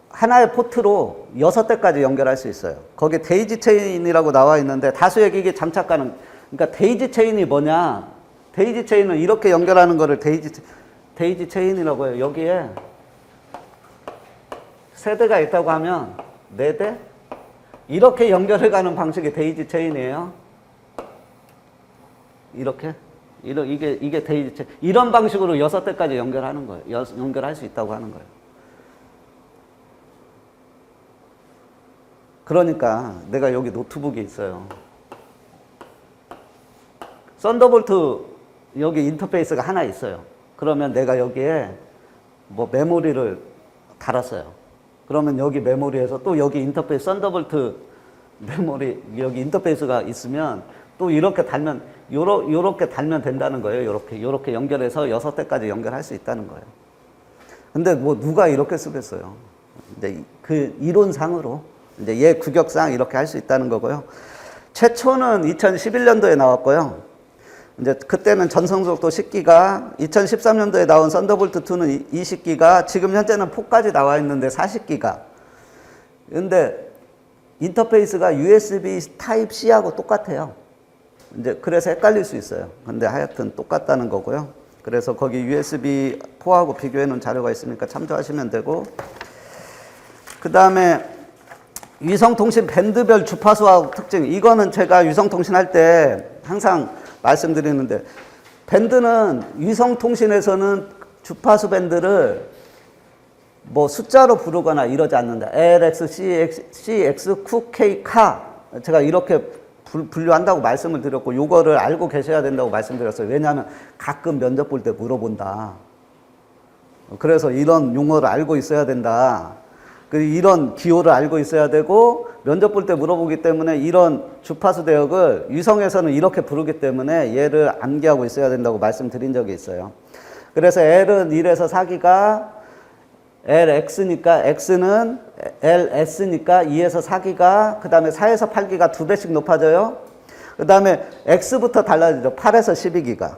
하나의 포트로 6대까지 연결할 수 있어요. 거기 데이지 체인이라고 나와 있는데 다수의 기기 장착 가능. 그러니까 데이지 체인이 뭐냐? 데이지 체인은 이렇게 연결하는 거를 데이지 체인이라고 해요. 여기에 세대가 있다고 하면 4대? 이렇게 연결해 가는 방식이 데이지 체인이에요. 이렇게? 이게 데이지 체인. 이런 방식으로 6대까지 연결하는 거예요. 연결할 수 있다고 하는 거예요. 그러니까 내가 여기 노트북이 있어요. 썬더볼트 여기 인터페이스가 하나 있어요. 그러면 내가 여기에 뭐 메모리를 달았어요. 그러면 여기 메모리에서 또 여기 인터페이스 썬더볼트 메모리 여기 인터페이스가 있으면 또 이렇게 달면 요렇게 달면 된다는 거예요. 요렇게 연결해서 6대까지 연결할 수 있다는 거예요. 근데 뭐 누가 이렇게 쓰겠어요. 이제 그 이론상으로 이제 얘 규격상 이렇게 할 수 있다는 거고요. 최초는 2011년도에 나왔고요. 이제 그때는 전성속도 10기가, 2013년도에 나온 썬더볼트 2는 20기가, 지금 현재는 4까지 나와 있는데 40기가. 근데 인터페이스가 USB 타입C하고 똑같아요. 이제 그래서 헷갈릴 수 있어요. 근데 하여튼 똑같다는 거고요. 그래서 거기 USB 4하고 비교해 놓은 자료가 있으니까 참조하시면 되고, 그 다음에 위성통신 밴드별 주파수와 특징. 이거는 제가 위성통신 할 때 항상 말씀드리는데, 밴드는 위성통신에서는 주파수 밴드를 뭐 숫자로 부르거나 이러지 않는다. LX, CX, QK, 카. 제가 이렇게 분류한다고 말씀을 드렸고, 요거를 알고 계셔야 된다고 말씀드렸어요. 왜냐하면 가끔 면접 볼 때 물어본다. 그래서 이런 용어를 알고 있어야 된다. 이런 기호를 알고 있어야 되고, 면접 볼 때 물어보기 때문에 이런 주파수 대역을 위성에서는 이렇게 부르기 때문에 얘를 암기하고 있어야 된다고 말씀드린 적이 있어요. 그래서 L은 1에서 4기가, LX니까, X는 LS니까 2에서 4기가, 그 다음에 4에서 8기가 2배씩 높아져요. 그 다음에 X부터 달라지죠. 8에서 12기가.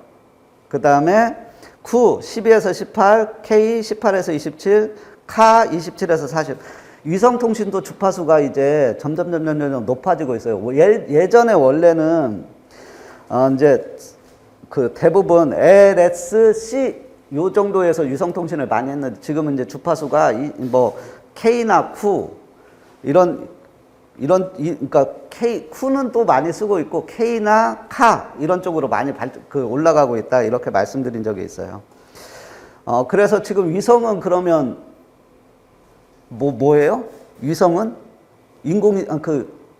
그 다음에 Q 12에서 18, K 18에서 27, 카 27에서 40. 위성통신도 주파수가 이제 점점 높아지고 있어요. 예전에 원래는 이제 그 대부분 LSC 요 정도에서 위성통신을 많이 했는데, 지금은 이제 주파수가 뭐 K나 Q 그러니까 Q는 또 많이 쓰고 있고, K나 카 이런 쪽으로 많이 올라가고 있다, 이렇게 말씀드린 적이 있어요. 그래서 지금 위성은 그러면 뭐예요? 위성은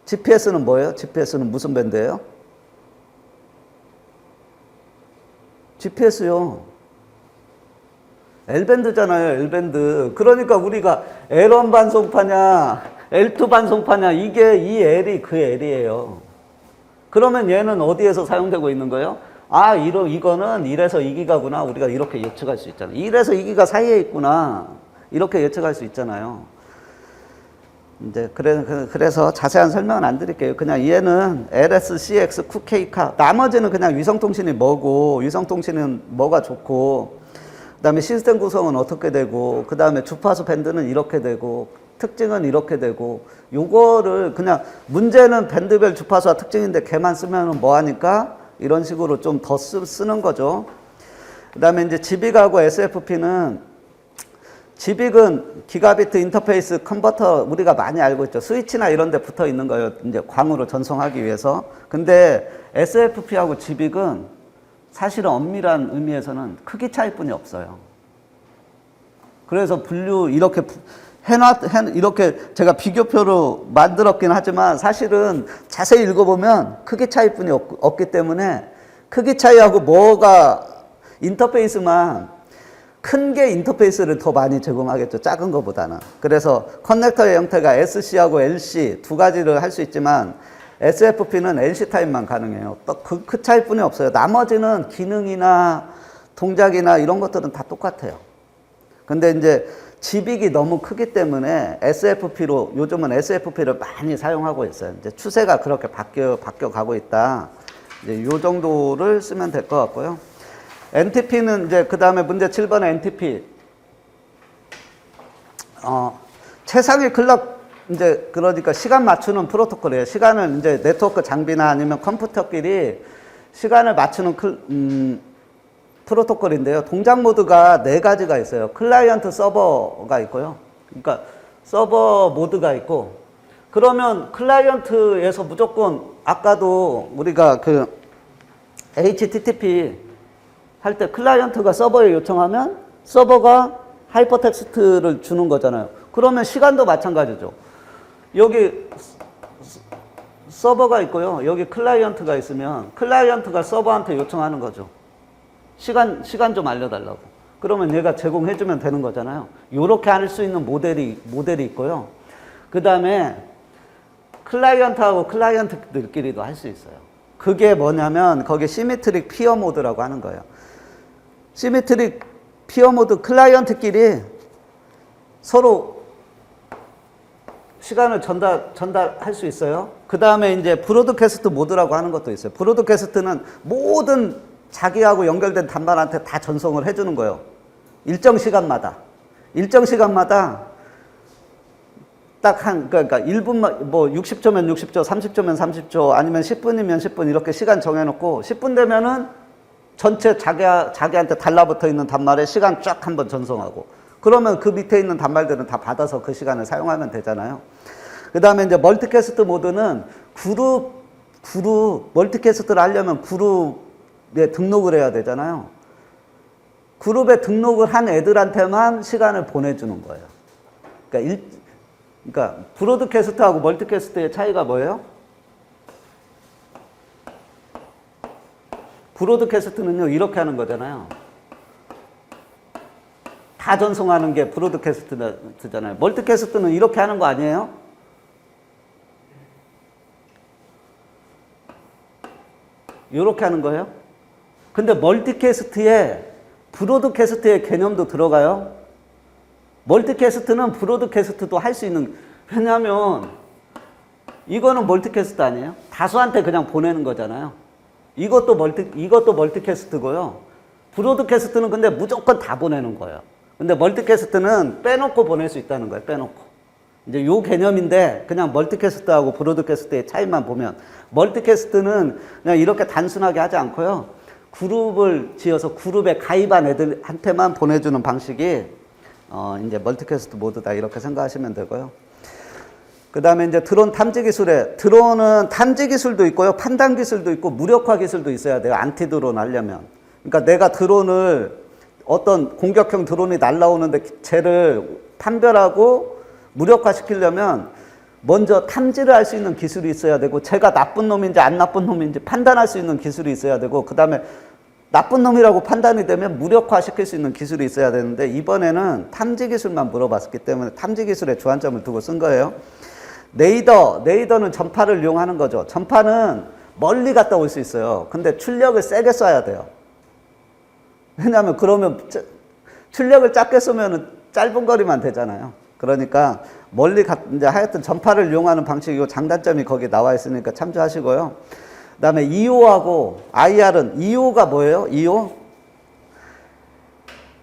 GPS는 뭐예요? GPS는 무슨 밴드예요? GPS요. L밴드잖아요, L밴드. 그러니까 우리가 L1 반송파냐, L2 반송파냐, 이게 이 L이 그 L이에요. 그러면 얘는 어디에서 사용되고 있는 거예요? 이거는 1에서 2기가구나. 우리가 이렇게 예측할 수 있잖아요. 1에서 2기가 사이에 있구나. 이렇게 예측할 수 있잖아요. 이제 그래서 자세한 설명은 안 드릴게요. 그냥 얘는 LS, CX, QK, 카. 나머지는 그냥 위성통신이 뭐고, 위성통신은 뭐가 좋고, 그 다음에 시스템 구성은 어떻게 되고, 그 다음에 주파수 밴드는 이렇게 되고, 특징은 이렇게 되고, 요거를 그냥 문제는 밴드별 주파수와 특징인데 걔만 쓰면 뭐하니까 이런 식으로 좀 더 쓰는 거죠. 그 다음에 이제 지빅하고 SFP는, 지빅은 기가비트 인터페이스 컨버터 우리가 많이 알고 있죠. 스위치나 이런 데 붙어 있는 거예요. 이제 광으로 전송하기 위해서. 근데 SFP하고 지빅은 사실은 엄밀한 의미에서는 크기 차이뿐이 없어요. 그래서 분류 이렇게 이렇게 제가 비교표로 만들었긴 하지만 사실은 자세히 읽어보면 크기 차이뿐이 없기 때문에 크기 차이하고 뭐가 인터페이스만 큰 게 인터페이스를 더 많이 제공하겠죠. 작은 것보다는. 그래서 커넥터의 형태가 SC하고 LC 두 가지를 할 수 있지만 SFP는 LC 타입만 가능해요. 또 그 차이뿐이 없어요. 나머지는 기능이나 동작이나 이런 것들은 다 똑같아요. 근데 이제 지빅이 너무 크기 때문에 SFP로, 요즘은 SFP를 많이 사용하고 있어요. 이제 추세가 그렇게 바뀌어 가고 있다. 이제 요 정도를 쓰면 될 것 같고요. NTP는 이제 그 다음에 문제 7번에 NTP. 최상위 클럭, 이제 그러니까 시간 맞추는 프로토콜이에요. 시간을 이제 네트워크 장비나 아니면 컴퓨터끼리 시간을 맞추는 프로토콜인데요. 동작 모드가 4가지가 있어요. 클라이언트 서버가 있고요. 그러니까 서버 모드가 있고, 그러면 클라이언트에서 무조건 아까도 우리가 그 HTTP 할 때 클라이언트가 서버에 요청하면 서버가 하이퍼텍스트를 주는 거잖아요. 그러면 시간도 마찬가지죠. 여기 서버가 있고요. 여기 클라이언트가 있으면 클라이언트가 서버한테 요청하는 거죠. 시간 좀 알려달라고. 그러면 얘가 제공해주면 되는 거잖아요. 이렇게 할 수 있는 모델이 있고요. 그 다음에 클라이언트하고 클라이언트들끼리도 할 수 있어요. 그게 뭐냐면 거기 시메트릭 피어 모드라고 하는 거예요. 시메트릭 피어 모드, 클라이언트끼리 서로 시간을 전달할 수 있어요. 그 다음에 이제 브로드캐스트 모드라고 하는 것도 있어요. 브로드캐스트는 모든 자기하고 연결된 단말한테 다 전송을 해주는 거예요. 일정 시간마다 딱 그러니까 1분만, 뭐 60초면 60초, 30초면 30초, 아니면 10분이면 10분 이렇게 시간 정해놓고 10분 되면은 전체 자기한테 달라붙어 있는 단말에 시간 쫙 한번 전송하고, 그러면 그 밑에 있는 단말들은 다 받아서 그 시간을 사용하면 되잖아요. 그 다음에 이제 멀티캐스트 모드는 그룹 멀티캐스트를 하려면 그룹에 등록을 해야 되잖아요. 그룹에 등록을 한 애들한테만 시간을 보내주는 거예요. 그러니까 브로드캐스트하고 멀티캐스트의 차이가 뭐예요? 브로드캐스트는요, 이렇게 하는 거잖아요. 다 전송하는 게 브로드캐스트잖아요. 멀티캐스트는 이렇게 하는 거 아니에요? 이렇게 하는 거예요? 근데 멀티캐스트에 브로드캐스트의 개념도 들어가요. 멀티캐스트는 브로드캐스트도 할 수 있는, 왜냐하면 이거는 멀티캐스트 아니에요? 다수한테 그냥 보내는 거잖아요. 이것도 멀티캐스트고요. 브로드캐스트는 근데 무조건 다 보내는 거예요. 근데 멀티캐스트는 빼놓고 보낼 수 있다는 거예요. 빼놓고. 이제 요 개념인데 그냥 멀티캐스트하고 브로드캐스트의 차이만 보면, 멀티캐스트는 그냥 이렇게 단순하게 하지 않고요. 그룹을 지어서 그룹에 가입한 애들한테만 보내주는 방식이 이제 멀티캐스트 모드다, 이렇게 생각하시면 되고요. 그 다음에 이제 드론 탐지 기술에, 드론은 탐지 기술도 있고요, 판단 기술도 있고, 무력화 기술도 있어야 돼요. 안티 드론 하려면. 그러니까 내가 드론을, 어떤 공격형 드론이 날라오는데 쟤를 판별하고 무력화 시키려면 먼저 탐지를 할 수 있는 기술이 있어야 되고, 쟤가 나쁜 놈인지 안 나쁜 놈인지 판단할 수 있는 기술이 있어야 되고, 그 다음에 나쁜 놈이라고 판단이 되면 무력화 시킬 수 있는 기술이 있어야 되는데, 이번에는 탐지 기술만 물어봤기 때문에 탐지 기술에 주안점을 두고 쓴 거예요. 레이더는 전파를 이용하는 거죠. 전파는 멀리 갔다 올 수 있어요. 근데 출력을 세게 쏴야 돼요. 왜냐하면 그러면 출력을 작게 쏘면 짧은 거리만 되잖아요. 그러니까 이제 하여튼 전파를 이용하는 방식이고, 장단점이 거기 나와 있으니까 참조하시고요. 그 다음에 EO하고 IR은, EO가 뭐예요? EO?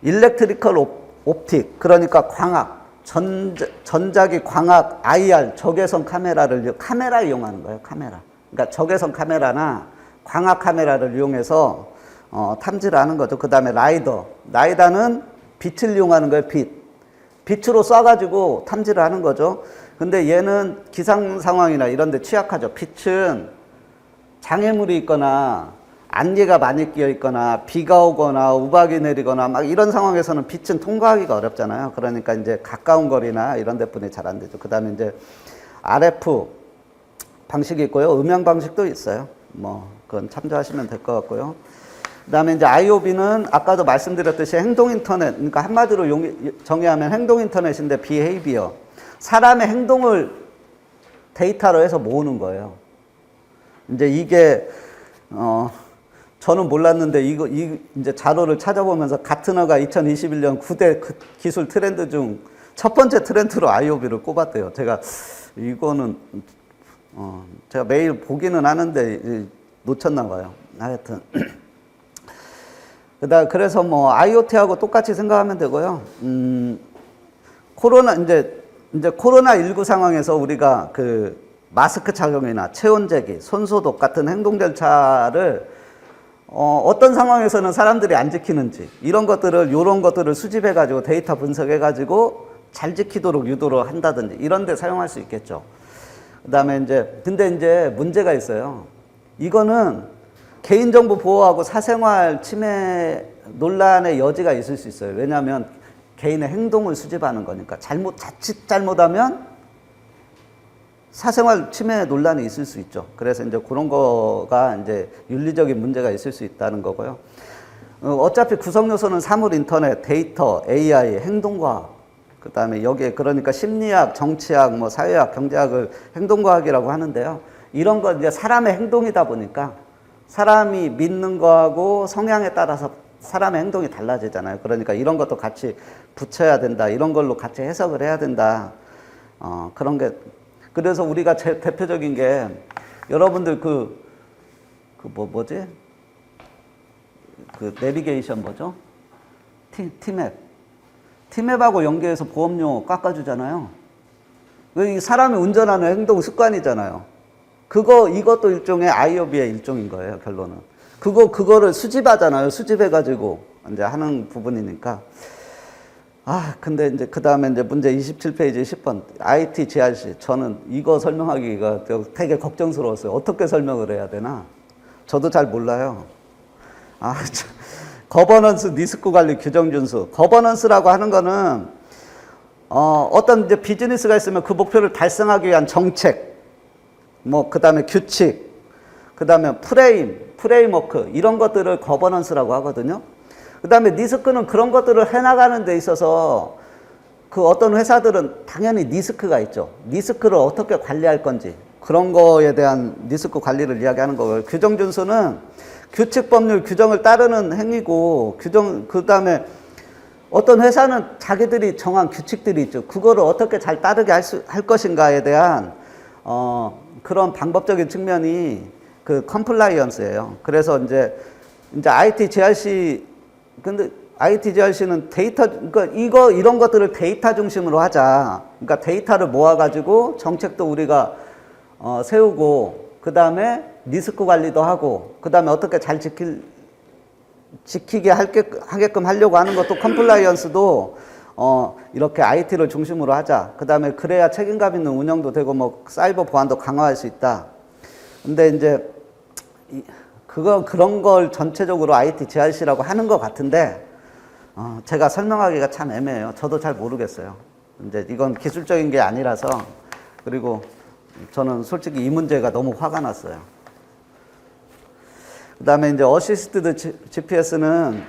일렉트리컬 옵틱, 그러니까 광학. 전자기 광학, IR, 적외선 카메라 이용하는 거예요. 카메라. 그러니까 적외선 카메라나 광학 카메라를 이용해서 탐지를 하는 거죠. 그 다음에 라이다는 빛을 이용하는 거예요. 빛으로 쏴가지고 탐지를 하는 거죠. 근데 얘는 기상 상황이나 이런 데 취약하죠. 빛은 장애물이 있거나 안개가 많이 끼어 있거나 비가 오거나 우박이 내리거나 막 이런 상황에서는 빛은 통과하기가 어렵잖아요. 그러니까 이제 가까운 거리나 이런 데뿐이 잘 안 되죠. 그 다음에 이제 RF 방식이 있고요. 음향 방식도 있어요. 뭐 그건 참조하시면 될 것 같고요. 그 다음에 이제 IOB는 아까도 말씀드렸듯이 행동 인터넷, 그러니까 한마디로 정의하면 행동 인터넷인데 behavior. 사람의 행동을 데이터로 해서 모으는 거예요. 이제 이게, 저는 몰랐는데 이제 자료를 찾아보면서 가트너가 2021년 9대 기술 트렌드 중 첫 번째 트렌드로 IOB를 꼽았대요. 제가 이거는, 제가 매일 보기는 하는데 놓쳤나 봐요. 하여튼. 그래서 뭐 IoT하고 똑같이 생각하면 되고요. 이제 코로나19 상황에서 우리가 그 마스크 착용이나 체온 재기, 손 소독 같은 행동 절차를 어떤 상황에서는 사람들이 안 지키는지 이런 것들을 수집해 가지고 데이터 분석해 가지고 잘 지키도록 유도를 한다든지 이런 데 사용할 수 있겠죠. 그다음에 근데 이제 문제가 있어요. 이거는 개인정보 보호하고 사생활 침해 논란의 여지가 있을 수 있어요. 왜냐하면 개인의 행동을 수집하는 거니까 자칫 잘못하면 사생활 침해 논란이 있을 수 있죠. 그래서 이제 그런 거가 이제 윤리적인 문제가 있을 수 있다는 거고요. 어차피 구성 요소는 사물 인터넷, 데이터, AI, 행동과학. 그 다음에 여기에 그러니까 심리학, 정치학, 뭐 사회학, 경제학을 행동과학이라고 하는데요. 이런 건 이제 사람의 행동이다 보니까 사람이 믿는 거하고 성향에 따라서 사람의 행동이 달라지잖아요. 그러니까 이런 것도 같이 붙여야 된다. 이런 걸로 같이 해석을 해야 된다. 그런 게. 그래서 우리가 대표적인 게 여러분들 뭐지? 그 내비게이션 뭐죠? 티맵. 티맵하고 연계해서 보험료 깎아주잖아요. 이 사람이 운전하는 행동 습관이잖아요. 이것도 일종의 IOB의 일종인 거예요, 결론은. 그거를 수집하잖아요. 수집해가지고, 이제 하는 부분이니까. 근데 이제, 그 다음에 이제 문제 27페이지 10번. IT GRC. 저는 이거 설명하기가 되게 걱정스러웠어요. 어떻게 설명을 해야 되나? 저도 잘 몰라요. 거버넌스 리스크 관리 규정 준수. 거버넌스라고 하는 거는, 어떤 이제 비즈니스가 있으면 그 목표를 달성하기 위한 정책, 그 다음에 규칙, 그 다음에 프레임워크, 이런 것들을 거버넌스라고 하거든요. 그 다음에 리스크는 그런 것들을 해나가는 데 있어서 그 어떤 회사들은 당연히 리스크가 있죠. 리스크를 어떻게 관리할 건지, 그런 거에 대한 리스크 관리를 이야기하는 거고요. 규정 준수는 규칙, 법률, 규정을 따르는 행위고, 그 다음에 어떤 회사는 자기들이 정한 규칙들이 있죠. 그거를 어떻게 잘 따르게 할 것인가에 대한, 그런 방법적인 측면이 그 컴플라이언스예요. 그래서 이제 IT GRC, 근데 IT GRC는 그러니까 이런 것들을 데이터 중심으로 하자. 그러니까 데이터를 모아가지고 정책도 우리가, 세우고, 그 다음에 리스크 관리도 하고, 그 다음에 어떻게 잘 지키게 하게끔 하려고 하는 것도 컴플라이언스도, 이렇게 IT를 중심으로 하자. 그 다음에 그래야 책임감 있는 운영도 되고, 사이버 보안도 강화할 수 있다. 근데 이제, 그런 걸 전체적으로 IT GRC라고 하는 것 같은데, 제가 설명하기가 참 애매해요. 저도 잘 모르겠어요. 이제 이건 기술적인 게 아니라서, 그리고 저는 솔직히 이 문제가 너무 화가 났어요. 그 다음에 이제 어시스티드 GPS는,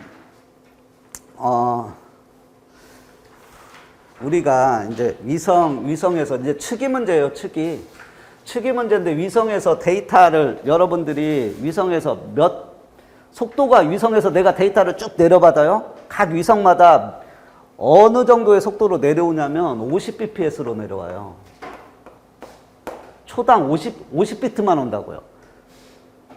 우리가 이제 위성에서 이제 측이 문제예요, 측이 문제인데 위성에서 데이터를 여러분들이 위성에서 속도가 위성에서 내가 데이터를 쭉 내려받아요. 각 위성마다 어느 정도의 속도로 내려오냐면 50bps로 내려와요. 초당 50비트만 온다고요.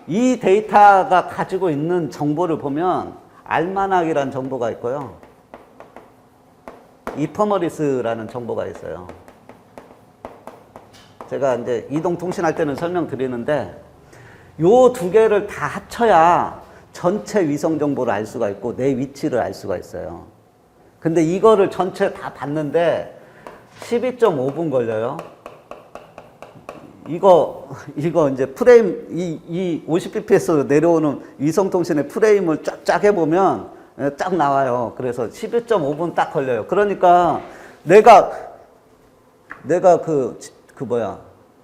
이 데이터가 가지고 있는 정보를 보면 알마낙이라는 정보가 있고요. 이퍼머리스라는 정보가 있어요. 제가 이제 이동통신할 때는 설명드리는데 요 두 개를 다 합쳐야 전체 위성 정보를 알 수가 있고 내 위치를 알 수가 있어요. 근데 이거를 전체 다 봤는데 12.5분 걸려요. 이거 이제 프레임, 이 50bps로 내려오는 위성통신의 프레임을 쫙 해보면 쫙 나와요. 그래서 11.5분 딱 걸려요. 그러니까 내가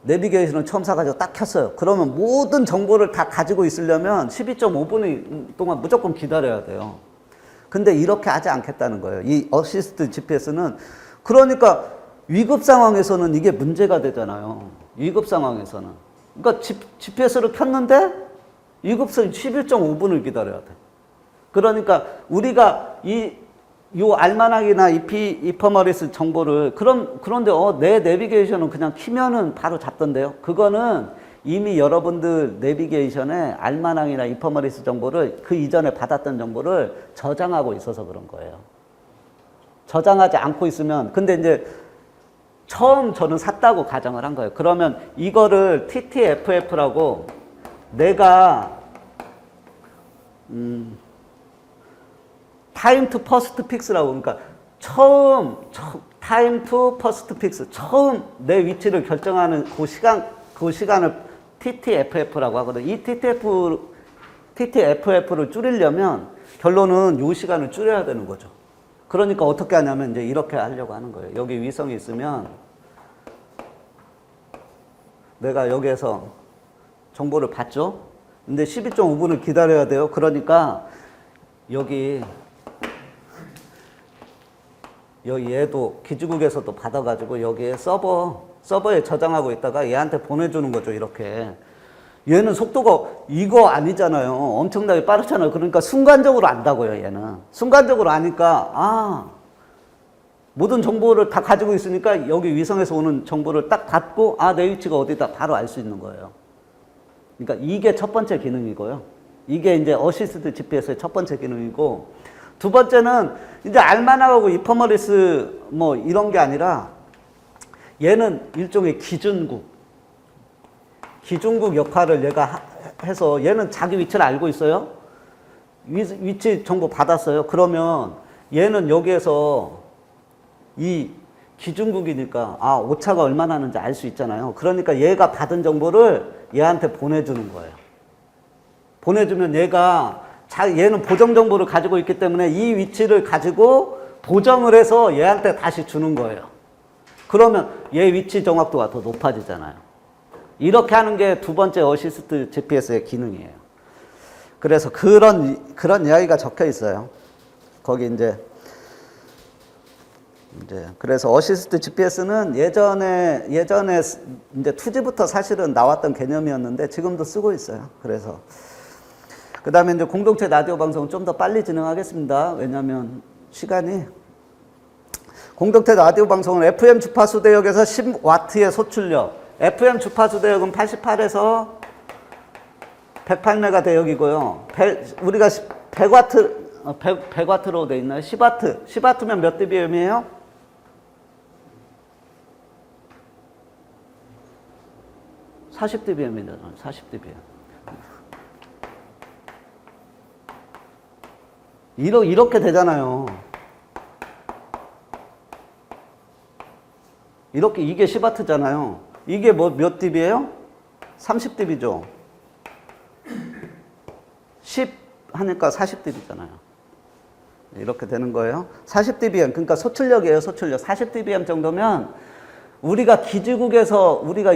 내비게이션을 처음 사가지고 딱 켰어요. 그러면 모든 정보를 다 가지고 있으려면 12.5분 동안 무조건 기다려야 돼요. 근데 이렇게 하지 않겠다는 거예요. 이 어시스트 GPS는. 그러니까 위급 상황에서는 이게 문제가 되잖아요. 위급 상황에서는. 그러니까 GPS를 켰는데 위급선 11.5분을 기다려야 돼. 그러니까 우리가 요 알마낙이나 이퍼머리스 정보를 그런데 내 내비게이션은 그냥 키면은 바로 잡던데요. 그거는 이미 여러분들 내비게이션에 알마낙이나 이퍼머리스 정보를 그 이전에 받았던 정보를 저장하고 있어서 그런 거예요. 저장하지 않고 있으면, 근데 이제 처음 저는 샀다고 가정을 한 거예요. 그러면 이거를 TTFF라고 내가 타임 투 퍼스트 픽스라고, 그러니까 타임 투 퍼스트 픽스, 처음 내 위치를 결정하는 그 시간을 TTFF라고 하거든요. 이 TTFF를 줄이려면 결론은 이 시간을 줄여야 되는 거죠. 그러니까 어떻게 하냐면 이제 이렇게 하려고 하는 거예요. 여기 위성이 있으면 내가 여기에서 정보를 받죠. 근데 12.5분을 기다려야 돼요. 그러니까 얘도 기지국에서도 받아가지고 여기에 서버에 저장하고 있다가 얘한테 보내주는 거죠. 이렇게. 얘는 속도가 이거 아니잖아요. 엄청나게 빠르잖아요. 그러니까 순간적으로 안다고요. 얘는. 순간적으로 아니까 모든 정보를 다 가지고 있으니까 여기 위성에서 오는 정보를 딱 받고 내 위치가 어디다 바로 알 수 있는 거예요. 그러니까 이게 첫 번째 기능이고요. 이게 이제 어시스트 GPS의 첫 번째 기능이고, 두 번째는 이제 알마낙하고 이퍼머리스 뭐 이런 게 아니라 얘는 일종의 기준국 역할을 얘가 해서 얘는 자기 위치를 알고 있어요. 위치 정보 받았어요. 그러면 얘는 여기에서 이 기준국이니까 오차가 얼마나 나는지 알 수 있잖아요. 그러니까 얘가 받은 정보를 얘한테 보내주는 거예요. 보내주면 얘는 보정 정보를 가지고 있기 때문에 이 위치를 가지고 보정을 해서 얘한테 다시 주는 거예요. 그러면 얘 위치 정확도가 더 높아지잖아요. 이렇게 하는 게 두 번째 어시스트 GPS의 기능이에요. 그래서 그런 이야기가 적혀 있어요. 거기 이제 그래서 어시스트 GPS는 예전에 이제 2G부터 사실은 나왔던 개념이었는데 지금도 쓰고 있어요. 그래서 그 다음에 이제 공동체 라디오 방송은 좀 더 빨리 진행하겠습니다. 왜냐하면 시간이, 공동체 라디오 방송은 FM 주파수 대역에서 10W의 소출력, FM 주파수 대역은 88에서 108메가 대역이고요. 우리가 100W로 돼 있나요? 10W. 10W면 몇 dBm이에요? 40dBm이잖아요. 40dBm. 이렇게 되잖아요. 이게 10W잖아요. 이게 몇 dB예요? 30dB죠. 10 하니까 40dB잖아요. 이렇게 되는 거예요. 40dBm, 그러니까 소출력이에요. 소출력. 40dBm 정도면 우리가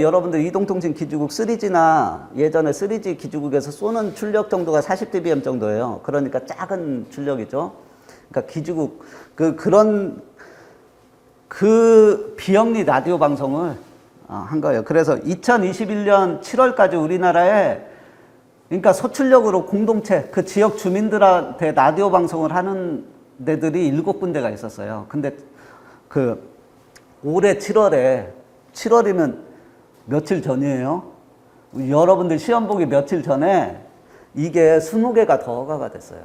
여러분들 이동통신 기지국 3G나 예전에 3G 기지국에서 쏘는 출력 정도가 40dBm 정도예요. 그러니까 작은 출력이죠. 그러니까 기지국 그 비영리 라디오 방송을 한 거예요. 그래서 2021년 7월까지 우리나라에, 그러니까 소출력으로 공동체, 그 지역 주민들한테 라디오 방송을 하는 데들이 7군데가 있었어요. 근데 올해 7월이면 며칠 전이에요. 여러분들 시험 보기 며칠 전에 이게 20개가 더 허가가 됐어요.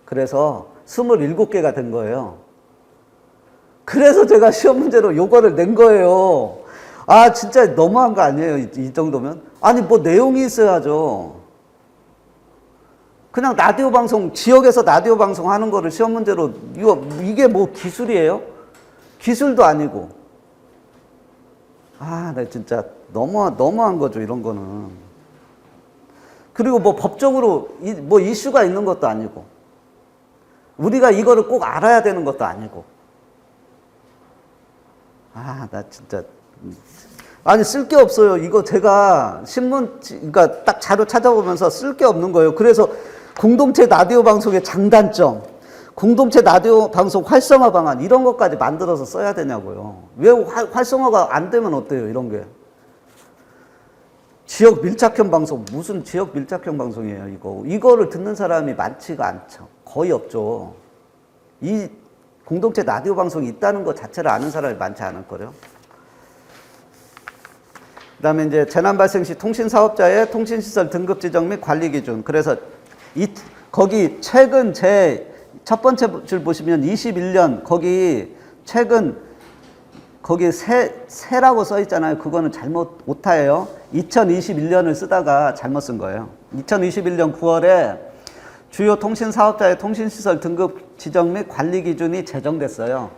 그래서 27개가 된 거예요. 그래서 제가 시험 문제로 요거를 낸 거예요. 진짜 너무한 거 아니에요? 이 정도면? 아니, 뭐 내용이 있어야죠. 그냥 라디오 방송, 지역에서 라디오 방송 하는 거를 시험 문제로, 이게 뭐 기술이에요? 기술도 아니고. 나 진짜 너무한 거죠, 이런 거는. 그리고 뭐 법적으로 뭐 이슈가 있는 것도 아니고. 우리가 이거를 꼭 알아야 되는 것도 아니고. 나 진짜. 아니, 쓸 게 없어요. 이거 제가 그러니까 딱 자료 찾아보면서 쓸 게 없는 거예요. 그래서 공동체 라디오 방송의 장단점, 공동체 라디오 방송 활성화 방안, 이런 것까지 만들어서 써야 되냐고요. 왜 활성화가 안 되면 어때요, 이런 게. 지역 밀착형 방송, 무슨 지역 밀착형 방송이에요, 이거. 이거를 듣는 사람이 많지가 않죠. 거의 없죠. 이 공동체 라디오 방송이 있다는 것 자체를 아는 사람이 많지 않을 거예요. 그 다음에 이제 재난 발생 시 통신사업자의 통신시설 등급 지정 및 관리 기준. 그래서 거기 최근 첫 번째 줄 보시면 21년, 거기 최근, 거기 새라고 써 있잖아요. 그거는 오타예요. 2021년을 쓰다가 잘못 쓴 거예요. 2021년 9월에 주요 통신사업자의 통신시설 등급 지정 및 관리 기준이 제정됐어요.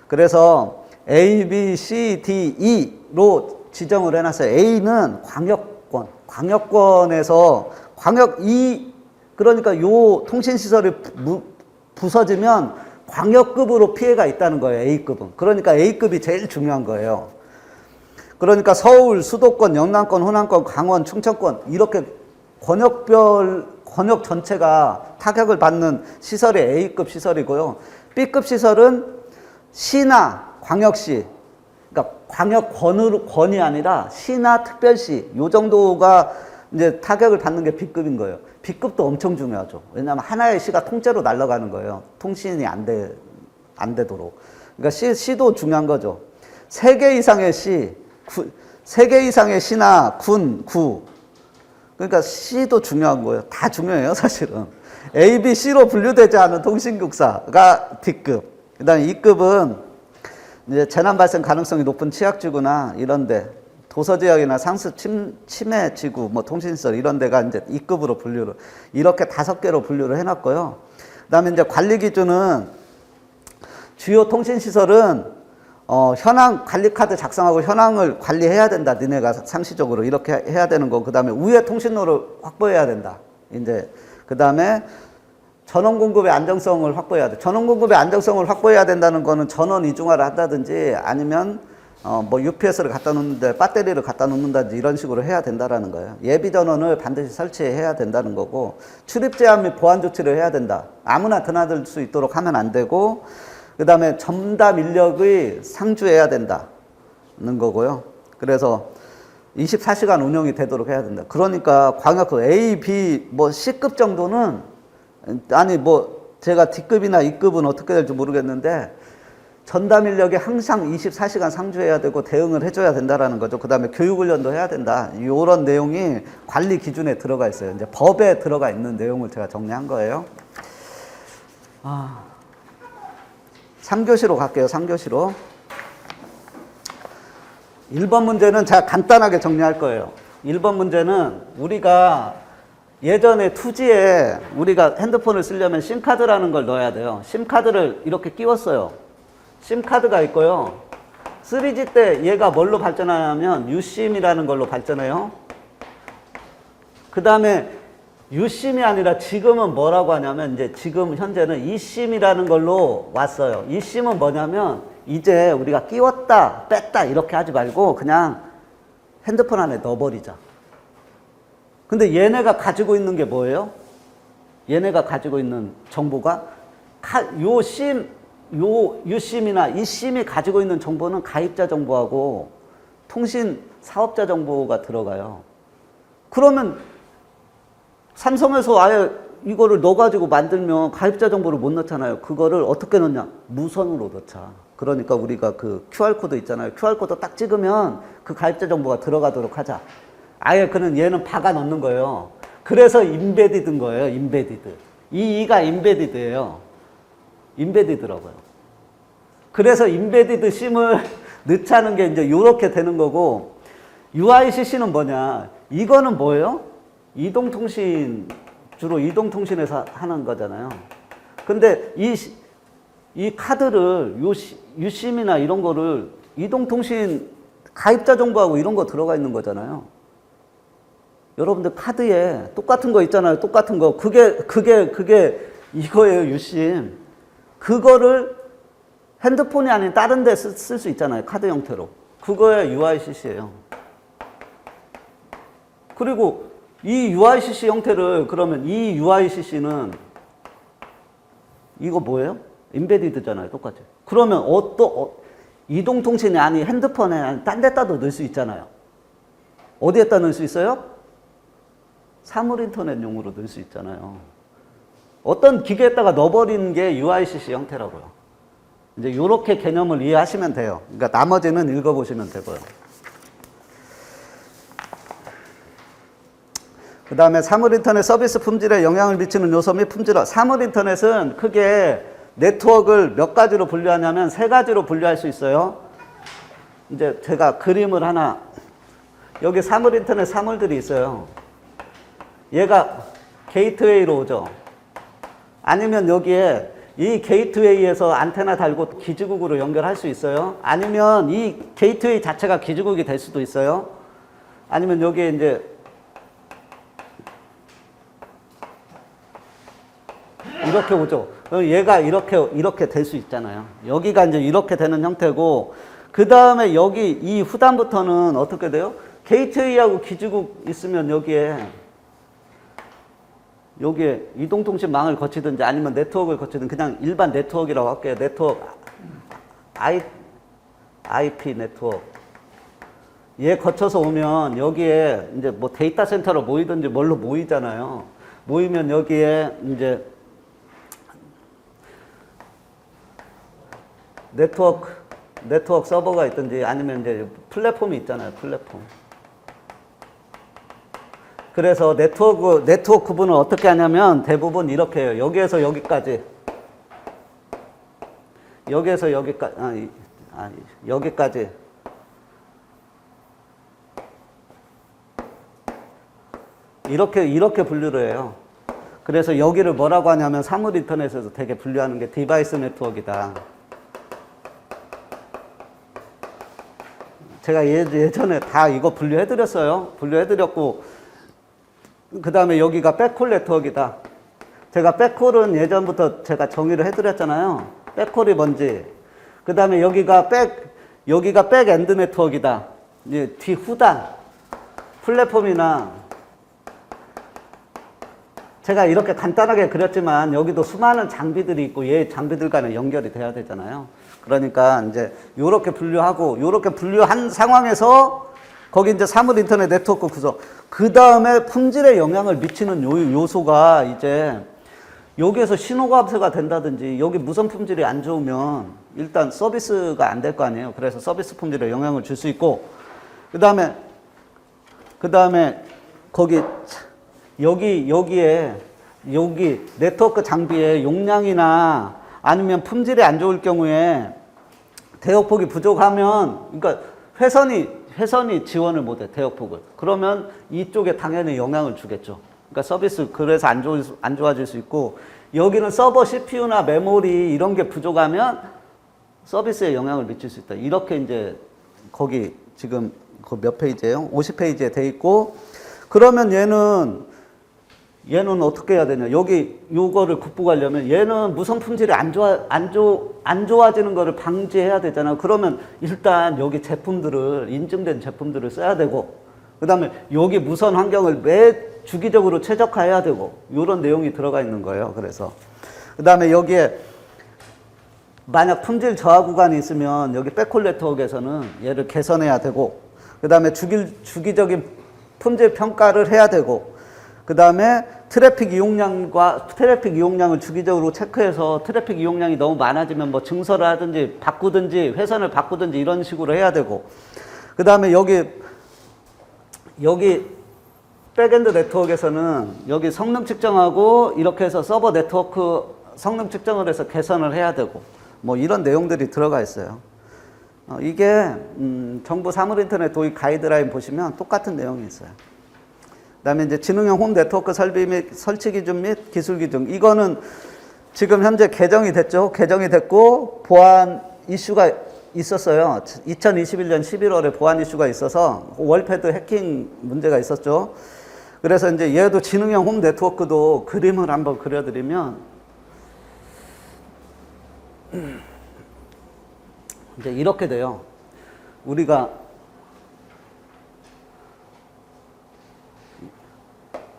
그래서 A, B, C, D, E로 지정을 해놨어요. A는 광역권에서 그러니까 요 통신시설이 부서지면 광역급으로 피해가 있다는 거예요. A급은. 그러니까 A급이 제일 중요한 거예요. 그러니까 서울, 수도권, 영남권, 호남권, 강원, 충청권, 이렇게 권역 전체가 타격을 받는 시설이 A급 시설이고요. B급 시설은 시나 광역시, 그러니까 광역권이 아니라 시나 특별시, 요 정도가 이제 타격을 받는 게 B급인 거예요. B급도 엄청 중요하죠. 왜냐하면 하나의 시가 통째로 날아가는 거예요. 통신이 안 되도록. 그러니까 시도 중요한 거죠. 3개 이상의 시, 3개 이상의 시나 구. 그러니까 시도 중요한 거예요. 다 중요해요, 사실은. A, B, C로 분류되지 않은 통신국사가 D급. 그 다음에 E급은 이제 재난 발생 가능성이 높은 취약지구나 이런데, 도서지역이나 상습 침해 지구, 뭐 통신시설 이런 데가 이제 E급으로 분류를, 이렇게 5개로 분류를 해놨고요. 그 다음에 이제 관리 기준은 주요 통신시설은 현황 관리카드 작성하고 현황을 관리해야 된다. 니네가 상시적으로 이렇게 해야 되는 거. 그 다음에 우회 통신로를 확보해야 된다. 이제 그 다음에 전원 공급의 안정성을 확보해야 돼. 전원 공급의 안정성을 확보해야 된다는 거는 전원 이중화를 한다든지 아니면 뭐 UPS를 갖다 놓는데 배터리를 갖다 놓는다든지 이런 식으로 해야 된다라는 거예요. 예비 전원을 반드시 설치해야 된다는 거고, 출입 제한 및 보안 조치를 해야 된다. 아무나 드나들 수 있도록 하면 안 되고, 그 다음에 전담 인력의 상주해야 된다는 거고요. 그래서 24시간 운영이 되도록 해야 된다. 그러니까 광역급 A, B, 뭐 C급 정도는, 아니 뭐 제가 D급이나 E급은 어떻게 될지 모르겠는데, 전담 인력이 항상 24시간 상주해야 되고 대응을 해줘야 된다라는 거죠. 그 다음에 교육훈련도 해야 된다. 이런 내용이 관리 기준에 들어가 있어요. 이제 법에 들어가 있는 내용을 제가 정리한 거예요. 3교시로 갈게요. 3교시로. 1번 문제는 제가 간단하게 정리할 거예요. 1번 문제는 우리가 예전에 2G에 우리가 핸드폰을 쓰려면 심카드라는 걸 넣어야 돼요. 심카드를 이렇게 끼웠어요. 심카드가 있고요. 3G 때 얘가 뭘로 발전하냐면 유심이라는 걸로 발전해요. 그 다음에 유심이 아니라 지금은 뭐라고 하냐면, 이제 지금 현재는 e심이라는 걸로 왔어요. e심은 뭐냐면 이제 우리가 끼웠다 뺐다 이렇게 하지 말고 그냥 핸드폰 안에 넣어버리자. 근데 얘네가 가지고 있는 게 뭐예요? 얘네가 가지고 있는 정보가 유심이나 e심이 가지고 있는 정보는 가입자 정보하고 통신 사업자 정보가 들어가요. 그러면 삼성에서 아예 이거를 넣어가지고 만들면 가입자 정보를 못 넣잖아요. 그거를 어떻게 넣냐? 무선으로 넣자. 그러니까 우리가 그 QR코드 있잖아요. QR코드 딱 찍으면 그 가입자 정보가 들어가도록 하자. 아예 얘는 박아 넣는 거예요. 그래서 임베디드인 거예요. 임베디드. 이가 임베디드예요. 임베디드라고요. 그래서 임베디드 심을 넣자는 게 이제 이렇게 되는 거고, UICC는 뭐냐? 이거는 뭐예요? 이동통신 주로 이동통신에서 하는 거잖아요. 근데 이 카드를 유심이나 이런 거를 이동통신 가입자 정보하고 이런 거 들어가 있는 거잖아요. 여러분들 카드에 똑같은 거 있잖아요. 똑같은 거. 그게 이거예요, 유심. 그거를 핸드폰이 아닌 다른 데 쓸 수 있잖아요. 카드 형태로. 그거의 UICC예요. 그리고 이 UICC 형태를 그러면 이 UICC는 이거 뭐예요? 인베디드잖아요. 똑같이. 그러면 이동통신이 아닌 핸드폰에 아닌 딴 데다도 넣을 수 있잖아요. 어디에다 넣을 수 있어요? 사물인터넷용으로 넣을 수 있잖아요. 어떤 기계에다가 넣어버리는 게 UICC 형태라고요. 이제 이렇게 개념을 이해하시면 돼요. 그러니까 나머지는 읽어보시면 되고요. 그 다음에 사물인터넷 서비스 품질에 영향을 미치는 요소 및 품질화. 사물인터넷은 크게 네트워크를 몇 가지로 분류하냐면 세 가지로 분류할 수 있어요. 이제 제가 그림을 하나, 여기 사물인터넷 사물들이 있어요. 얘가 게이트웨이로 오죠. 아니면 여기에 이 게이트웨이에서 안테나 달고 기지국으로 연결할 수 있어요. 아니면 이 게이트웨이 자체가 기지국이 될 수도 있어요. 아니면 여기에 이제 이렇게 오죠. 그럼 얘가 이렇게 될 수 있잖아요. 여기가 이제 이렇게 되는 형태고, 그 다음에 여기 이 후단부터는 어떻게 돼요? 게이트웨이하고 기지국 있으면 여기에 이동통신망을 거치든지 아니면 네트워크를 거치든 그냥 일반 네트워크라고 할게요. 네트워크, IP 네트워크. 얘 거쳐서 오면 여기에 이제 뭐 데이터 센터로 모이든지 뭘로 모이잖아요. 모이면 여기에 이제 네트워크 서버가 있든지 아니면 이제 플랫폼이 있잖아요. 플랫폼. 그래서 네트워크 구분을 어떻게 하냐면 대부분 이렇게 해요. 여기에서 여기까지. 여기에서 여기까지. 여기까지. 이렇게 분류를 해요. 그래서 여기를 뭐라고 하냐면 사물 인터넷에서 되게 분류하는 게 디바이스 네트워크이다. 제가 예전에 다 이거 분류해드렸어요. 분류해드렸고, 그 다음에 여기가 백홀 네트워크이다. 제가 백홀은 예전부터 제가 정의를 해드렸잖아요. 백홀이 뭔지. 그 다음에 여기가 백엔드 네트워크이다. 이제 후단 플랫폼이나 제가 이렇게 간단하게 그렸지만 여기도 수많은 장비들이 있고 얘 장비들 간에 연결이 돼야 되잖아요. 그러니까 이제 요렇게 분류한 상황에서 거기 이제 사물 인터넷 네트워크 구성. 그 다음에 품질에 영향을 미치는 요소가 이제 여기에서 신호가 합세가 된다든지 여기 무선 품질이 안 좋으면 일단 서비스가 안 될 거 아니에요. 그래서 서비스 품질에 영향을 줄 수 있고, 그 다음에 여기 네트워크 장비의 용량이나 아니면 품질이 안 좋을 경우에 대역폭이 부족하면, 그러니까 회선이 지원을 못해, 대역폭을. 그러면 이쪽에 당연히 영향을 주겠죠. 그러니까 서비스 그래서 안 좋아질 수 있고, 여기는 서버 CPU나 메모리 이런 게 부족하면 서비스에 영향을 미칠 수 있다. 이렇게 이제 거기 지금 그 몇 페이지예요? 50페이지에 돼 있고, 그러면 얘는 어떻게 해야 되냐? 요거를 극복하려면 얘는 무선 품질이 안 좋아지는 거를 방지해야 되잖아요. 그러면 일단 여기 인증된 제품들을 써야 되고, 그 다음에 여기 무선 환경을 주기적으로 최적화해야 되고, 이런 내용이 들어가 있는 거예요. 그래서. 그 다음에 여기에 만약 품질 저하 구간이 있으면 여기 백홀 네트워크에서는 얘를 개선해야 되고, 그 다음에 주기적인 품질 평가를 해야 되고, 그 다음에 트래픽 이용량을 주기적으로 체크해서 트래픽 이용량이 너무 많아지면 뭐 증설을 하든지 바꾸든지 회선을 바꾸든지 이런 식으로 해야 되고, 그 다음에 여기 백엔드 네트워크에서는 여기 성능 측정하고 이렇게 해서 서버 네트워크 성능 측정을 해서 개선을 해야 되고, 뭐 이런 내용들이 들어가 있어요. 이게 정부 사물인터넷 도입 가이드라인 보시면 똑같은 내용이 있어요. 그다음에 이제 지능형 홈 네트워크 설비 및 설치 기준 및 기술 기준. 이거는 지금 현재 개정이 됐죠. 개정이 됐고 보안 이슈가 있었어요. 2021년 11월에 보안 이슈가 있어서 월패드 해킹 문제가 있었죠. 그래서 이제 얘도 지능형 홈 네트워크도 그림을 한번 그려드리면 이제 이렇게 돼요. 우리가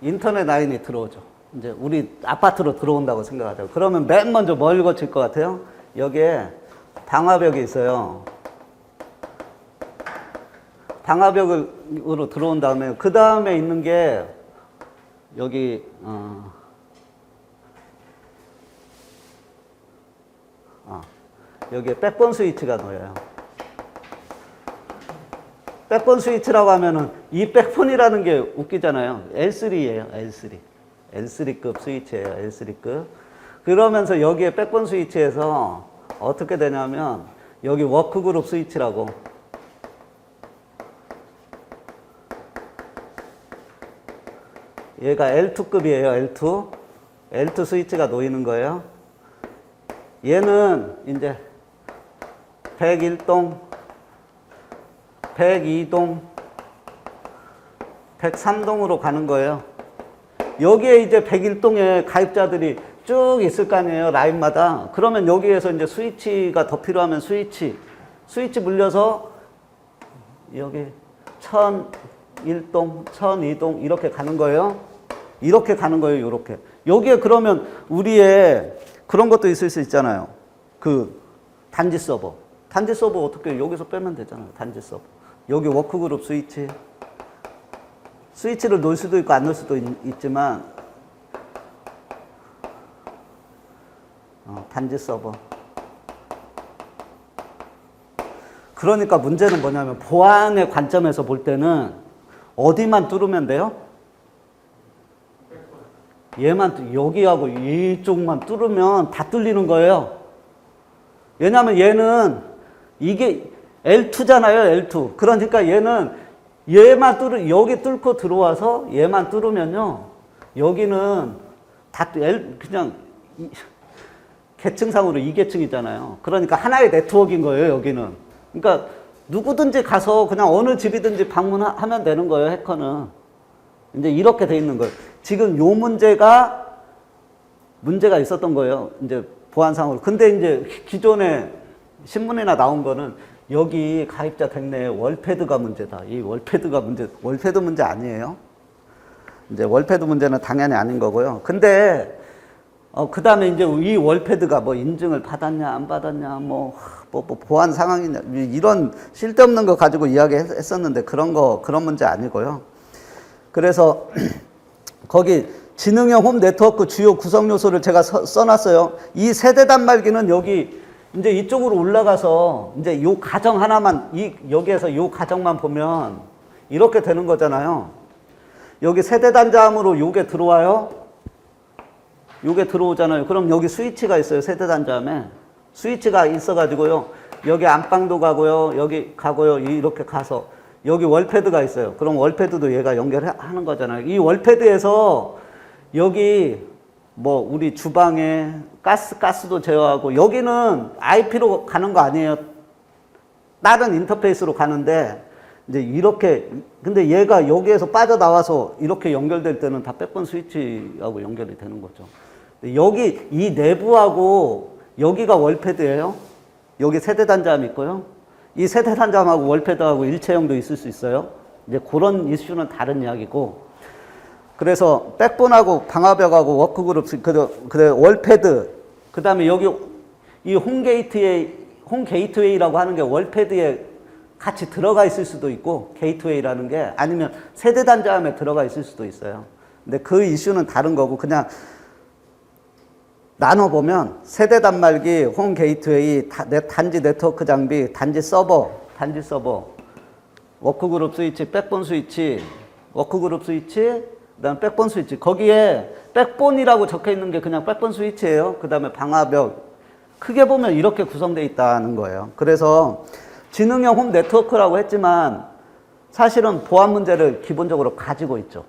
인터넷 라인이 들어오죠. 이제 우리 아파트로 들어온다고 생각하죠. 그러면 맨 먼저 뭘 거칠 것 같아요? 여기에 방화벽이 있어요. 방화벽으로 들어온 다음에 그 다음에 있는 게 여기 여기에 백본 스위치가 놓여요. 백본 스위치라고 하면은 이 백본이라는 게 웃기잖아요. L3예요. L3. L3급 스위치예요. L3급. 그러면서 여기에 백본 스위치에서 어떻게 되냐면 여기 워크그룹 스위치라고 얘가 L2급이에요. L2. L2 스위치가 놓이는 거예요. 얘는 이제 101동, 102동, 103동으로 가는 거예요. 여기에 이제 101동에 가입자들이 쭉 있을 거 아니에요. 라인마다. 그러면 여기에서 이제 스위치가 더 필요하면 스위치 물려서 여기 1001동, 1002동 이렇게 가는 거예요. 이렇게 가는 거예요. 이렇게. 여기에 그러면 우리의 그런 것도 있을 수 있잖아요. 그 단지 서버. 단지 서버 어떻게 여기서 빼면 되잖아요. 단지 서버. 여기 워크그룹 스위치. 스위치를 놓을 수도 있고 안 놓을 수도 있지만 단지 서버. 그러니까 문제는 뭐냐면 보안의 관점에서 볼 때는 어디만 뚫으면 돼요? 얘만 여기하고 이쪽만 뚫으면 다 뚫리는 거예요. 왜냐하면 얘는 이게 L2잖아요. L2. 그러니까 얘는 얘만 여기 뚫고 들어와서 얘만 뚫으면요. 여기는 다 그냥 계층상으로 2계층이잖아요. 그러니까 하나의 네트워크인 거예요. 여기는. 그러니까 누구든지 가서 그냥 어느 집이든지 방문하면 되는 거예요. 해커는. 이제 이렇게 돼 있는 거예요. 지금 요 문제가 있었던 거예요. 이제 보안상으로. 근데 이제 기존에 신문이나 나온 거는 여기 가입자 됐네. 월패드가 문제다. 이 월패드가 월패드 문제 아니에요. 이제 월패드 문제는 당연히 아닌 거고요. 근데 그 다음에 이제 이 월패드가 뭐 인증을 받았냐 안 받았냐 뭐 보안 상황이냐 이런 쓸데없는 거 가지고 이야기했었는데 그런 문제 아니고요. 그래서 거기 지능형 홈 네트워크 주요 구성 요소를 제가 써놨어요. 이 세대 단말기는 여기 이제 이쪽으로 올라가서 이제 요 가정 하나만 여기에서 요 가정만 보면 이렇게 되는 거잖아요. 여기 세대 단자함으로 요게 들어와요. 요게 들어오잖아요. 그럼 여기 스위치가 있어요. 세대 단자함에 스위치가 있어가지고요. 여기 안방도 가고요. 여기 가고요. 이렇게 가서 여기 월패드가 있어요. 그럼 월패드도 얘가 연결하는 거잖아요. 이 월패드에서 여기 뭐 우리 주방에 가스도 제어하고 여기는 IP로 가는 거 아니에요. 다른 인터페이스로 가는데 이제 이렇게 근데 얘가 여기에서 빠져나와서 이렇게 연결될 때는 다 백본 스위치하고 연결이 되는 거죠. 여기 이 내부하고 여기가 월패드예요. 여기 세대 단자함 있고요. 이 세대 단자함하고 월패드하고 일체형도 있을 수 있어요. 이제 그런 이슈는 다른 이야기고. 그래서 백본하고 방화벽하고 워크그룹, 그래 월패드, 그 다음에 여기 이 홈게이트웨이라고 하는 게 월패드에 같이 들어가 있을 수도 있고, 게이트웨이라는 게 아니면 세대 단자함에 들어가 있을 수도 있어요. 근데 그 이슈는 다른 거고, 그냥 나눠보면 세대 단말기, 홈 게이트웨이, 단지 네트워크 장비, 단지 서버, 워크그룹 스위치, 백본 스위치, 워크그룹 스위치, 그다음 백본 스위치. 거기에 백본이라고 적혀 있는 게 그냥 백본 스위치예요. 그다음에 방화벽. 크게 보면 이렇게 구성되어 있다는 거예요. 그래서 지능형 홈 네트워크라고 했지만 사실은 보안 문제를 기본적으로 가지고 있죠.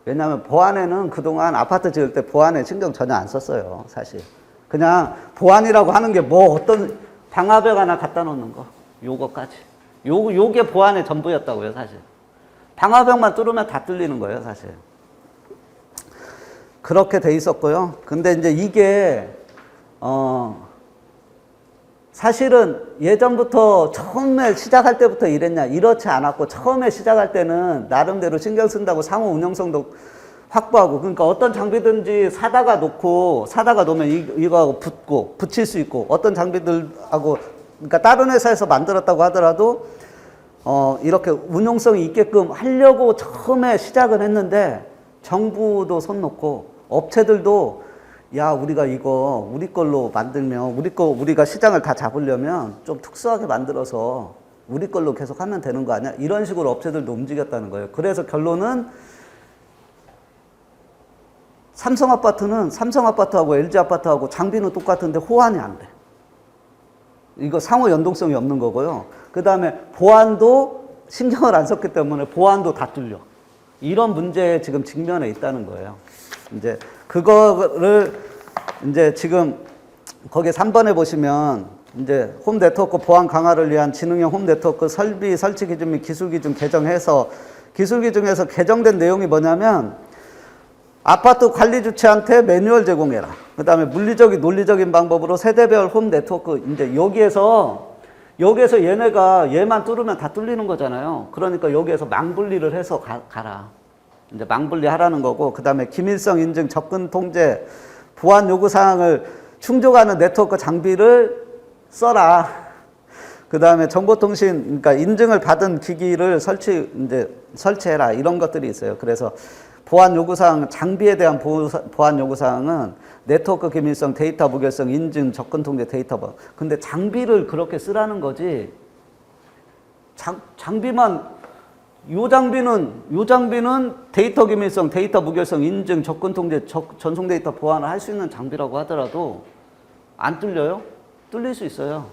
왜냐하면 보안에는 그동안 아파트 지을 때 보안에 신경 전혀 안 썼어요, 사실. 그냥 보안이라고 하는 게 뭐 어떤 방화벽 하나 갖다 놓는 거, 요거까지. 요게 보안의 전부였다고요, 사실. 방화벽만 뚫으면 다 뚫리는 거예요, 사실. 그렇게 돼 있었고요. 근데 이제 이게, 사실은 예전부터 처음에 시작할 때부터 이랬냐, 이렇지 않았고, 처음에 시작할 때는 나름대로 신경 쓴다고 상호 운영성도 확보하고, 그러니까 어떤 장비든지 사다가 놓으면 이거하고 붙일 수 있고, 어떤 장비들하고, 그러니까 다른 회사에서 만들었다고 하더라도, 이렇게 운용성이 있게끔 하려고 처음에 시작을 했는데, 정부도 손 놓고, 업체들도, 야, 우리가 이거 우리 걸로 만들면, 우리가 시장을 다 잡으려면 좀 특수하게 만들어서 우리 걸로 계속 하면 되는 거 아니야? 이런 식으로 업체들도 움직였다는 거예요. 그래서 결론은 삼성 아파트하고 LG 아파트하고 장비는 똑같은데 호환이 안 돼. 이거 상호 연동성이 없는 거고요. 그 다음에 보안도 신경을 안 썼기 때문에 보안도 다 뚫려. 이런 문제에 지금 직면해 있다는 거예요. 이제 그거를 이제 지금 거기 3번에 보시면 이제 홈 네트워크 보안 강화를 위한 지능형 홈 네트워크 설비 설치 기준 및 기술 기준 개정해서 기술 기준에서 개정된 내용이 뭐냐면 아파트 관리 주체한테 매뉴얼 제공해라. 그 다음에 물리적인 논리적인 방법으로 세대별 홈 네트워크 이제 여기에서 얘만 뚫으면 다 뚫리는 거잖아요. 그러니까 여기에서 망분리를 해서 가라. 이제 망분리 하라는 거고, 그 다음에 기밀성 인증, 접근 통제, 보안 요구 사항을 충족하는 네트워크 장비를 써라. 그 다음에 정보통신, 그러니까 인증을 받은 기기를 설치해라. 이런 것들이 있어요. 그래서 보안 요구 사항, 장비에 대한 보안 요구 사항은 네트워크 기밀성, 데이터 무결성, 인증, 접근 통제, 데이터 번. 근데 장비를 그렇게 쓰라는 거지. 장비만 요 장비는 데이터 기밀성, 데이터 무결성, 인증, 접근 통제, 전송 데이터 보안을 할 수 있는 장비라고 하더라도 안 뚫려요? 뚫릴 수 있어요.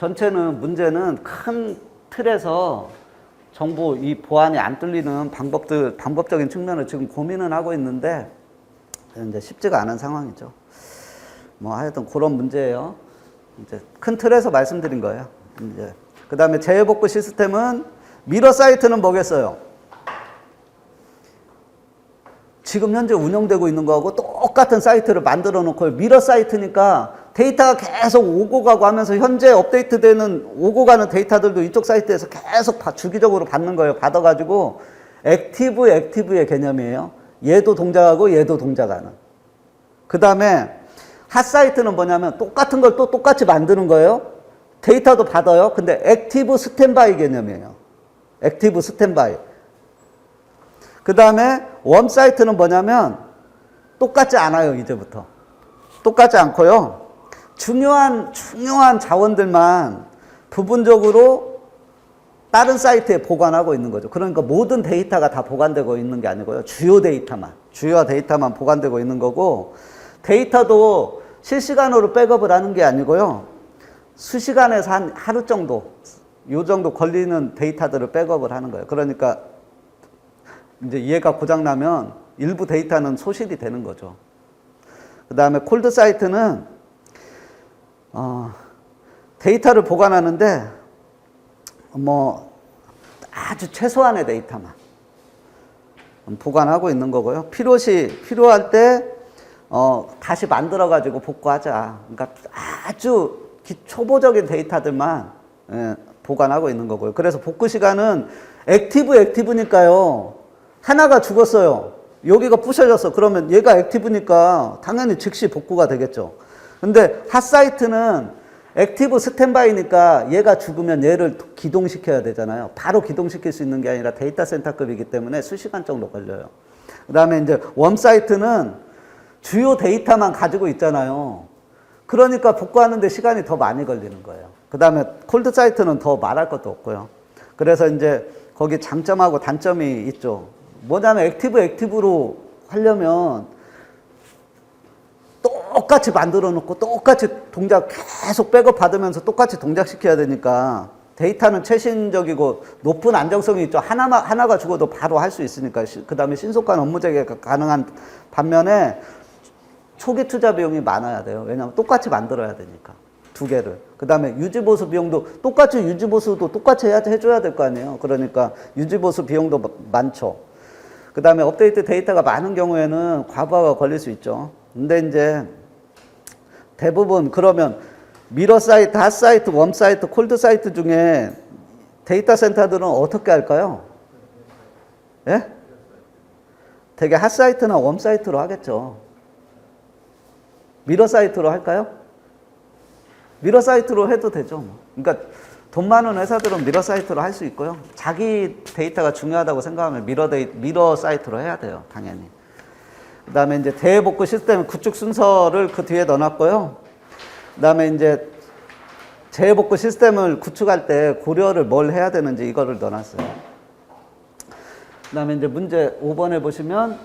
문제는 큰 틀에서 정보 이 보안이 안 뚫리는 방법적인 측면을 지금 고민은 하고 있는데 이제 쉽지가 않은 상황이죠. 뭐 하여튼 그런 문제예요. 이제 큰 틀에서 말씀드린 거예요. 이제 그 다음에 재해복구 시스템은 미러 사이트는 뭐겠어요? 지금 현재 운영되고 있는 거하고 똑같은 사이트를 만들어 놓고 미러 사이트니까 데이터가 계속 오고 가고 하면서 현재 업데이트되는 오고 가는 데이터들도 이쪽 사이트에서 계속 주기적으로 받는 거예요. 받아가지고 액티브의 개념이에요. 얘도 동작하고 얘도 동작하는. 그 다음에 핫 사이트는 뭐냐면 똑같은 걸 또 똑같이 만드는 거예요. 데이터도 받아요. 근데 액티브 스탠바이 개념이에요. 액티브 스탠바이. 그 다음에 웜 사이트는 뭐냐면 똑같지 않아요, 이제부터. 똑같지 않고요. 중요한 자원들만 부분적으로 다른 사이트에 보관하고 있는 거죠. 그러니까 모든 데이터가 다 보관되고 있는 게 아니고요. 주요 데이터만 보관되고 있는 거고, 데이터도 실시간으로 백업을 하는 게 아니고요. 수시간에서 한 하루 정도, 요 정도 걸리는 데이터들을 백업을 하는 거예요. 그러니까 이제 얘가 고장나면 일부 데이터는 소실이 되는 거죠. 그 다음에 콜드 사이트는 데이터를 보관하는데 뭐 아주 최소한의 데이터만 보관하고 있는 거고요. 필요할 때 다시 만들어 가지고 복구하자. 그러니까 아주 초보적인 데이터들만 보관하고 있는 거고요. 그래서 복구 시간은 액티브니까요. 하나가 죽었어요. 여기가 부셔졌어. 그러면 얘가 액티브니까 당연히 즉시 복구가 되겠죠. 근데 핫사이트는 액티브 스탠바이니까 얘가 죽으면 얘를 기동시켜야 되잖아요. 바로 기동시킬 수 있는 게 아니라 데이터 센터급이기 때문에 수시간 정도 걸려요. 그 다음에 이제 웜사이트는 주요 데이터만 가지고 있잖아요. 그러니까 복구하는데 시간이 더 많이 걸리는 거예요. 그 다음에 콜드 사이트는 더 말할 것도 없고요. 그래서 이제 거기 장점하고 단점이 있죠. 뭐냐면 액티브로 하려면 똑같이 만들어 놓고 똑같이 동작 계속 백업 받으면서 똑같이 동작시켜야 되니까 데이터는 최신적이고 높은 안정성이 있죠. 하나가 죽어도 바로 할 수 있으니까. 그 다음에 신속한 업무 재개가 가능한 반면에 초기 투자 비용이 많아야 돼요. 왜냐하면 똑같이 만들어야 되니까. 두 개를. 그 다음에 유지보수 비용도 똑같이 유지보수도 똑같이 해줘야 될 거 아니에요. 그러니까 유지보수 비용도 많죠. 그 다음에 업데이트 데이터가 많은 경우에는 과부하가 걸릴 수 있죠. 근데 이제 대부분 그러면 미러 사이트, 핫 사이트, 웜 사이트, 콜드 사이트 중에 데이터 센터들은 어떻게 할까요? 예? 되게 핫 사이트나 웜 사이트로 하겠죠. 미러 사이트로 할까요? 미러 사이트로 해도 되죠. 그러니까 돈 많은 회사들은 미러 사이트로 할 수 있고요. 자기 데이터가 중요하다고 생각하면 미러 사이트로 해야 돼요. 당연히. 그 다음에 이제 대복구 시스템 구축 순서를 그 뒤에 넣어놨고요. 그 다음에 이제 재복구 시스템을 구축할 때 고려를 뭘 해야 되는지 이거를 넣어놨어요. 그 다음에 이제 문제 5번에 보시면,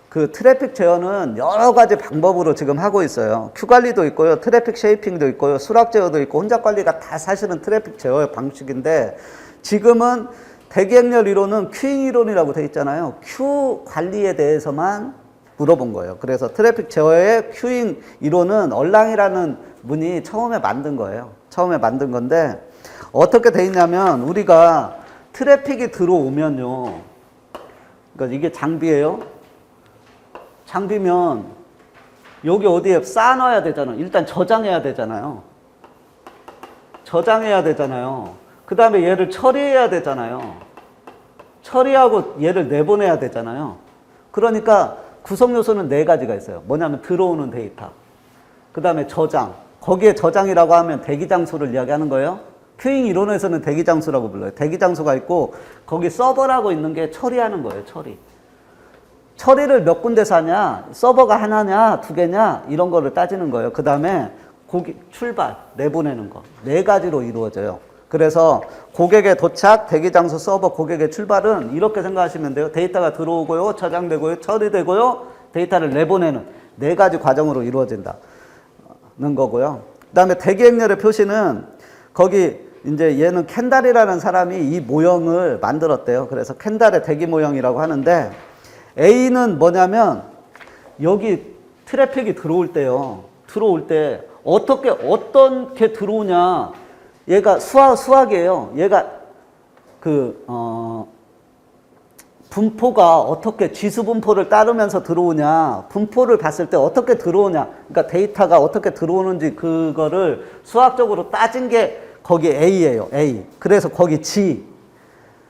그 트래픽 제어는 여러 가지 방법으로 지금 하고 있어요. 큐 관리도 있고요. 트래픽 쉐이핑도 있고요. 수락 제어도 있고, 혼잡 관리가 다 사실은 트래픽 제어의 방식인데, 지금은 대기행렬 이론은 큐잉 이론이라고 돼 있잖아요. 큐 관리에 대해서만 물어본 거예요. 그래서 트래픽 제어의 큐잉 이론은 얼랑이라는 분이 처음에 만든 거예요. 처음에 만든 건데 어떻게 돼 있냐면 우리가 트래픽이 들어오면요. 그러니까 이게 장비예요. 장비면 여기 어디에 쌓아놔야 되잖아요. 일단 저장해야 되잖아요. 저장해야 되잖아요. 그 다음에 얘를 처리해야 되잖아요. 처리하고 얘를 내보내야 되잖아요. 그러니까 구성 요소는 4가지가 있어요. 뭐냐면 들어오는 데이터. 그 다음에 저장. 거기에 저장이라고 하면 대기 장소를 이야기하는 거예요. 큐잉 이론에서는 대기 장소라고 불러요. 대기 장소가 있고 거기 서버라고 있는 게 처리하는 거예요. 처리. 처리를 몇 군데서 하냐? 서버가 하나냐? 2개냐? 이런 거를 따지는 거예요. 그 다음에 출발, 내보내는 거. 4가지로 이루어져요. 그래서 고객의 도착, 대기장소, 서버, 고객의 출발은 이렇게 생각하시면 돼요. 데이터가 들어오고요, 저장되고요, 처리되고요, 데이터를 내보내는 4가지 과정으로 이루어진다는 거고요. 그 다음에 대기행렬의 표시는 거기 이제 얘는 캔달이라는 사람이 이 모형을 만들었대요. 그래서 캔달의 대기 모형이라고 하는데 A는 뭐냐면 여기 트래픽이 들어올 때요. 들어올 때 어떻게 들어오냐. 얘가 수학이에요. 얘가 분포가 어떻게 지수 분포를 따르면서 들어오냐, 분포를 봤을 때 어떻게 들어오냐, 그러니까 데이터가 어떻게 들어오는지 그거를 수학적으로 따진 게 거기 A예요. A. 그래서 거기 G.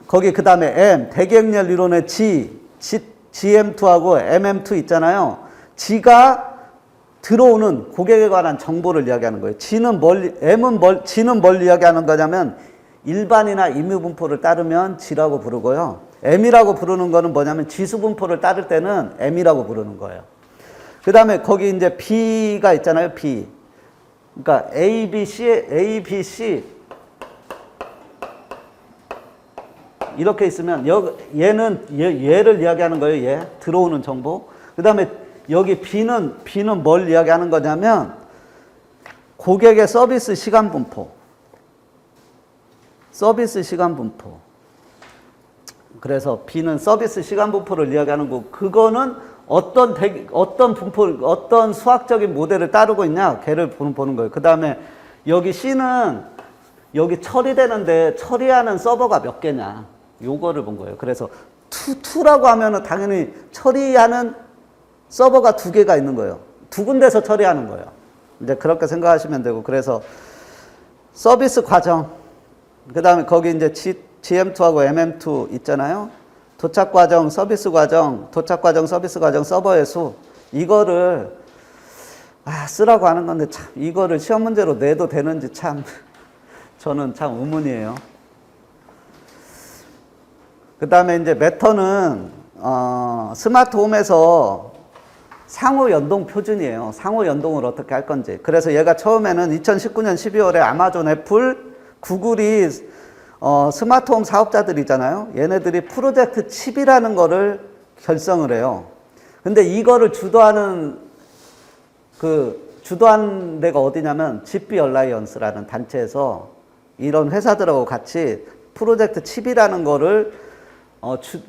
거기 그 다음에 M. 대기행렬 이론의 GM2하고 MM2 있잖아요. G가 들어오는 고객에 관한 정보를 이야기하는 거예요. G는 G는 뭘 이야기하는 거냐면 일반이나 임의분포를 따르면 G라고 부르고요. M이라고 부르는 거는 뭐냐면 지수분포를 따를 때는 M이라고 부르는 거예요. 그 다음에 거기 이제 B가 있잖아요. B. 그러니까 A, B, C 이렇게 있으면 얘를 이야기하는 거예요. 얘 들어오는 정보. 그 다음에 여기 B는 뭘 이야기하는 거냐면 고객의 서비스 시간 분포. 서비스 시간 분포. 그래서 B는 서비스 시간 분포를 이야기하는 거고 그거는 어떤 분포, 어떤 수학적인 모델을 따르고 있냐 걔를 보는 거예요. 그 다음에 여기 C는 여기 처리되는데 처리하는 서버가 몇 개냐 요거를 본 거예요. 그래서 2라고 하면은 당연히 처리하는 서버가 2개가 있는 거예요. 2군데서 처리하는 거예요. 이제 그렇게 생각하시면 되고, 그래서 서비스 과정, 그 다음에 거기 이제 GM2하고 MM2 있잖아요. 도착 과정, 서비스 과정, 도착 과정, 서비스 과정, 서버의 수. 이거를, 쓰라고 하는 건데 참, 이거를 시험 문제로 내도 되는지 참, 저는 참 의문이에요. 그 다음에 이제 매터는, 스마트 홈에서 상호 연동 표준이에요. 상호 연동을 어떻게 할 건지. 그래서 얘가 처음에는 2019년 12월에 아마존, 애플, 구글이 스마트홈 사업자들이잖아요. 얘네들이 프로젝트 칩이라는 거를 결성을 해요. 근데 이거를 주도하는 그 주도한 데가 어디냐면 GP 얼라이언스라는 단체에서 이런 회사들하고 같이 프로젝트 칩이라는 거를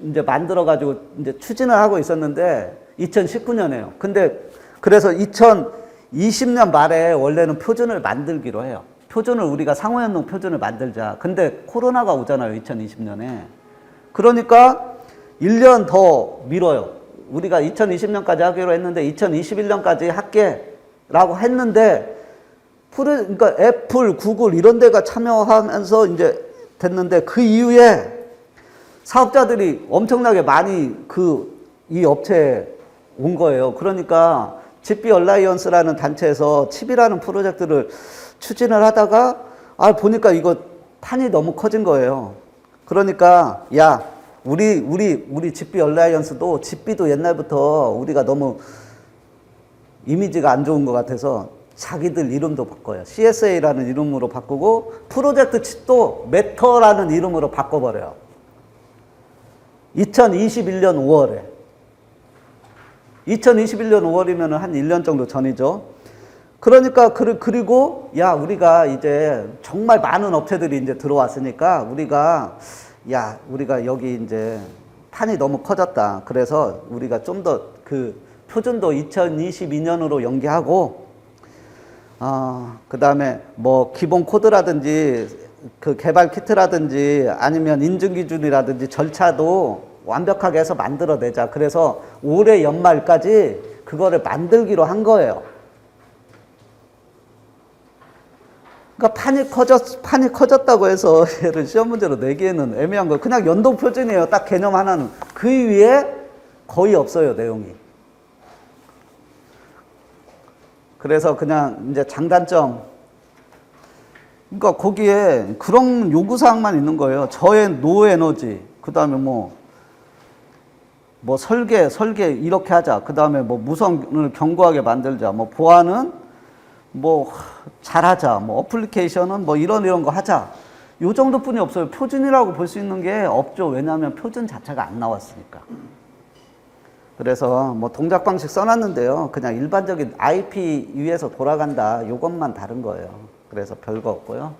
이제 만들어가지고 이제 추진을 하고 있었는데 2019년에요. 근데 그래서 2020년 말에 원래는 표준을 만들기로 해요. 표준을 우리가 상호연동 표준을 만들자. 근데 코로나가 오잖아요. 2020년에. 그러니까 1년 더 미뤄요. 우리가 2020년까지 하기로 했는데 2021년까지 할게라고 했는데 그러니까 애플, 구글 이런 데가 참여하면서 이제 됐는데 그 이후에 사업자들이 엄청나게 많이 이 업체에 온 거예요. 그러니까 GP 얼라이언스라는 단체에서 칩이라는 프로젝트를 추진을 하다가 보니까 이거 판이 너무 커진 거예요. 그러니까 야, 우리 GP 얼라이언스도 GP도 옛날부터 우리가 너무 이미지가 안 좋은 것 같아서 자기들 이름도 바꿔요. CSA라는 이름으로 바꾸고 프로젝트 칩도 매터라는 이름으로 바꿔버려요. 2021년 5월에. 2021년 5월이면 한 1년 정도 전이죠. 그러니까 그리고 야, 우리가 이제 정말 많은 업체들이 이제 들어왔으니까 우리가 여기 이제 판이 너무 커졌다. 그래서 우리가 좀 더 그 표준도 2022년으로 연기하고 그 다음에 뭐 기본 코드라든지 그 개발 키트라든지 아니면 인증 기준이라든지 절차도 완벽하게 해서 만들어내자. 그래서 올해 연말까지 그거를 만들기로 한 거예요. 그러니까 판이 커졌다고 해서 얘를 시험 문제로 내기에는 애매한 거예요. 그냥 연동 표준이에요. 딱 개념 하나는. 그 위에 거의 없어요, 내용이. 그래서 그냥 이제 장단점. 그러니까 거기에 그런 요구사항만 있는 거예요. 노 에너지. 그 다음에 뭐 설계 이렇게 하자. 그 다음에 뭐 무선을 견고하게 만들자. 뭐 보안은 뭐 잘하자. 뭐 어플리케이션은 뭐 이런 거 하자. 요 정도뿐이 없어요. 표준이라고 볼 수 있는 게 없죠. 왜냐하면 표준 자체가 안 나왔으니까. 그래서 뭐 동작 방식 써놨는데요. 그냥 일반적인 IP 위에서 돌아간다. 요것만 다른 거예요. 그래서 별거 없고요.